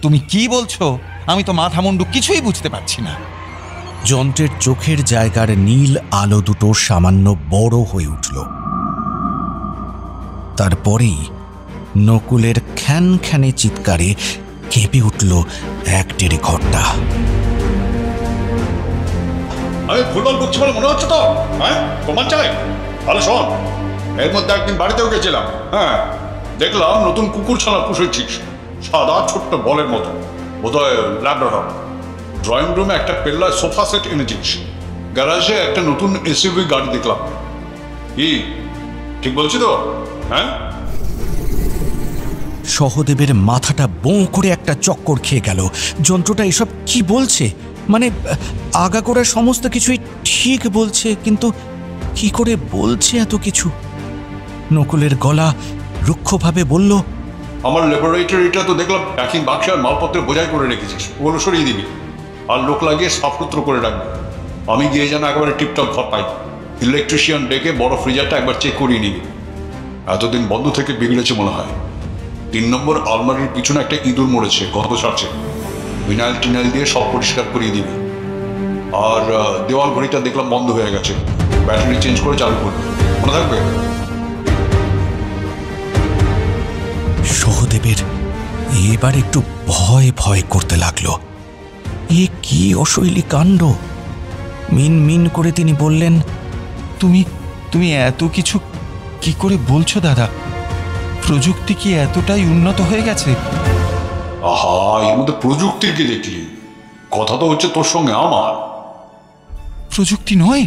তুমি কি বলছো আমি তো মাথা মুন্ডু কিছুই বুঝতে পারছি না। যন্ত্রের চোখের জায়গার নীল আলো দুটো সামান্য বড় হয়ে উঠল। তারপরেই নকুলের খ্যানখ্যানে চিৎকারে কেঁপে উঠল এক টেরে ঘরটা। আমি ফুটবল করছি বলে মনে হচ্ছে তো? হ্যাঁ, প্রমাণ চাই? তাহলে শোন, এর মধ্যে একদিন বাড়িতেও গেছিলাম। হ্যাঁ, দেখলাম নতুন কুকুর ছানা পুষেছিস, সাদা ছোট্ট বলের মতো, বোধহয় ল্যাব্রাডর। ড্রয়িং রুমে একটা পেল্লায় সোফা সেট এনেছিস। গ্যারাজে একটা নতুন এসইউভি গাড়ি দেখলাম। কি ঠিক বলছি তো? হ্যাঁ, সহদেবের মাথাটা বোঁ করে একটা চক্কর খেয়ে গেল। যন্ত্রটা এসব কি বলছে? মানে আগাগোড়া সমস্ত কিছুই ঠিক বলছে, কিন্তু কি করে বলছে এত কিছু? নকুলের গলা রুক্ষভাবে বলল, আমার ল্যাবরেটরিটা তো দেখলাম প্যাকিং বাক্স আর মালপত্র বোঝাই করে রেখেছিস, ওগুলো সরিয়ে দিবি আর লোক লাগিয়ে সাফসুত্র করে রাখবি। আমি গিয়ে যেন একেবারে টিপটপ ঘর পাই। ইলেকট্রিশিয়ান ডেকে বড় ফ্রিজারটা একবার চেক করিয়ে নিবি। এতদিন বন্ধ থেকে বিগড়েছে মনে হয়। 3 নম্বর আলমারির পিছনে একটা ইঁদুর মরেছে, গন্ধ ছাড়ছে। ফিনাইল টিনাইল দিয়ে সব পরিষ্কার করিয়ে দিবি। আর দেওয়াল ঘড়িটা দেখলাম বন্ধ হয়ে গেছে, ব্যাটারি চেঞ্জ করে চালু করবি, মনে থাকবে? সহদেবের এবার একটু ভয় ভয় করতে লাগলো। এ কি অশৈলী কাণ্ড! মিন মিন করে তিনি বললেন, তুমি এত কিছু কি করে বলছো দাদা? প্রযুক্তি কি এতটাই উন্নত হয়ে গেছে? আহা, এর মধ্যে প্রযুক্তির কি দেখলি? কথা তো হচ্ছে তোর সঙ্গে আমার। প্রযুক্তি নয়,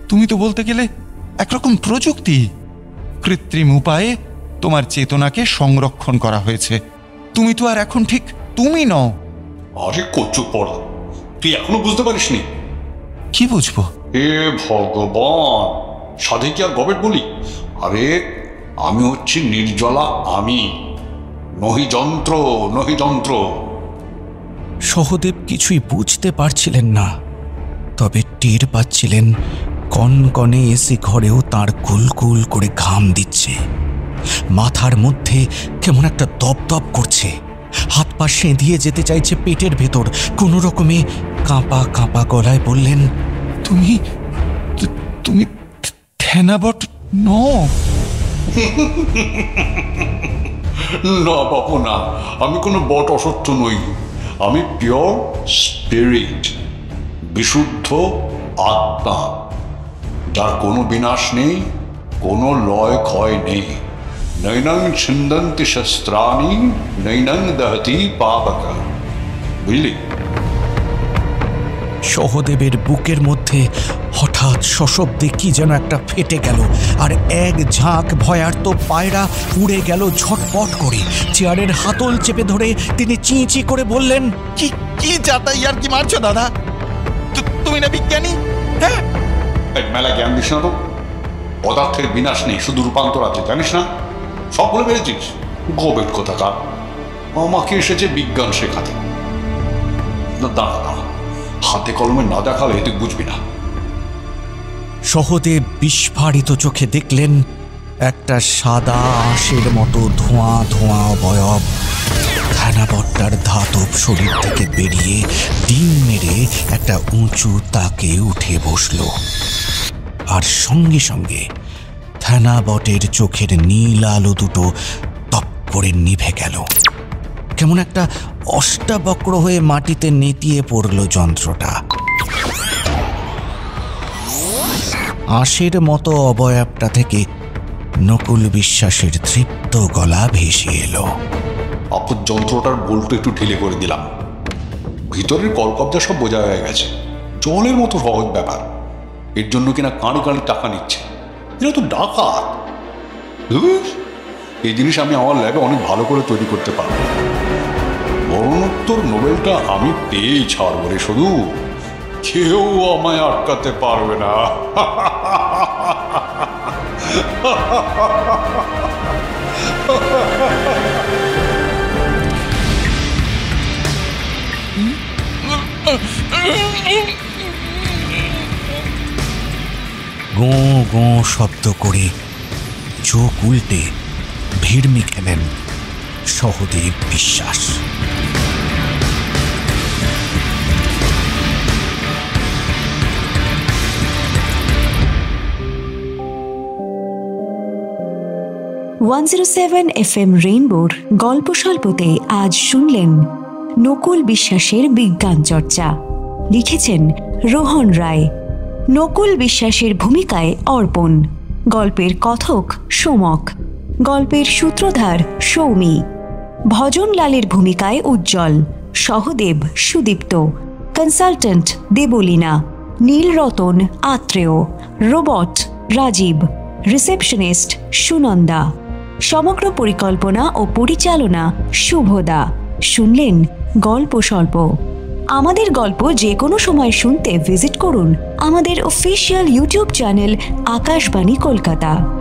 তুমি তো বলতে গেলে একরকম প্রযুক্তি। কৃত্রিম উপায়ে তোমার চেতনাকে সংরক্ষণ করা হয়েছে। তুমি তো আর এখন ঠিক তুমি নও। আরে কচ্ছু পড়া, তুই এখনো বুঝতে পারিসনি? কি বুঝবো? হে ভগবান, সাধে কি আর গবেট বলি? আরে আমি হচ্ছি নির্জলা, আমি নহি যন্ত্র, নহি যন্ত্র। সহদেব কিছুই বুঝতে পারছিলেন না, তবে টের পাচ্ছিলেন কনকনে এসি ঘরেও তার কুলকুল করে ঘাম দিচ্ছে। মাথার মধ্যে কেমন একটা দপদপ করছে, হাত পা সেঁধিয়ে যেতে চাইছে পেটের ভেতর। কোনো রকমে কাঁপা কাঁপা গলায় বললেন, তুমি থেনাবট নও? না বাবু না, আমি কোনো বট অসত্য নই। আমি পিওর স্পিরিট, বিশুদ্ধ আত্মা, যার কোনো বিনাশ নেই, কোনো লয় ক্ষয় নেই। নৈনং ছিন্দন্তি শস্ত্রাণি, নৈনং দহতি পাবক। বুঝলি? সহদেবের বুকের মধ্যে হঠাৎ সশব্দে কি যেন একটা ফেটে গেল, আর এক ঝাঁক ভয়ার্ত পায়রা উড়ে গেল ঝটপট করে। চেয়ারের হাতল চেপে ধরে তিনি চিঁ চিঁ করে বললেন, কি যাতাই আর কি মারছো দাদা? তুমি না বিজ্ঞানী? হ্যাঁ, মেলা জ্ঞান দিস না তো। পদার্থের বিনাশ নেই, শুধু রূপান্তর আছে, জানিস না? সব বলে পেরেছিস, গোবেট কোথাকার। আমাকে এসেছে বিজ্ঞান শেখাতে। দাঁড়া, হাতে কলমে না দেখালে তুই বুঝবি না। সহদেব বিস্ফারিত চোখে দেখলেন একটা সাদা আঁশের মতো ধোঁয়া ধোঁয়া অবয়ব থানাবট্টার ধাতব শরীর থেকে বেরিয়ে ডিম মেরে একটা উঁচু তাকে উঠে বসল। আর সঙ্গে সঙ্গে থানাবটের চোখের নীল আলো দুটো তপ করে নিভে গেল। কেমন একটা অষ্টাবক্র হয়ে মাটিতে নেতিয়ে পড়ল যন্ত্রটা। আঁশের মতো অবয়বটা থেকে নকুল বিশ্বাসের তৃপ্ত গলা ভেসে এলো। আপদ যন্ত্রটার বল্টু একটু ঢিলে করে দিলাম। ভিতরের কলকব্জা সব বোঝা হয়ে গেছে। জলের মতো সহজ ব্যাপার। এর জন্য কিনা কাঁড়ি কাঁড়ি টাকা নিচ্ছে। এরা তো ডাকাত। এই জিনিস আমি আমার ল্যাবে অনেক ভালো করে তৈরি করতে পারবো। মরণোত্তর নোবেলটা আমি পেয়েই ছাড়বো রে, শুধু কেউ আমায় আটকাতে পারবে না। গোঁ গোঁ শব্দ করে চোখ উল্টে ভিড়মি খেলেন সহদেব বিশ্বাস। FM রেইনবোর গল্প স্বল্পতে আজ শুনলেন নকুল বিশ্বাসের বিজ্ঞান চর্চা। লিখেছেন রোহন রায়। নকুল বিশ্বাসের ভূমিকায় অর্পণ, গল্পের কথক সোমক, গল্পের সূত্রধার সৌমি, ভজনলালের ভূমিকায় Ujjwal, Sahadev Sudipta, consultant Debolina, Nilratan Atreya, robot Rajib, receptionist Sunanda, সমগ্র পরিকল্পনা ও পরিচালনা শুভদা। শুনলেন গল্প স্বল্প। আমাদের গল্প যে কোনো সময় শুনতে ভিজিট করুন আমাদের official YouTube channel Akashvani Kolkata.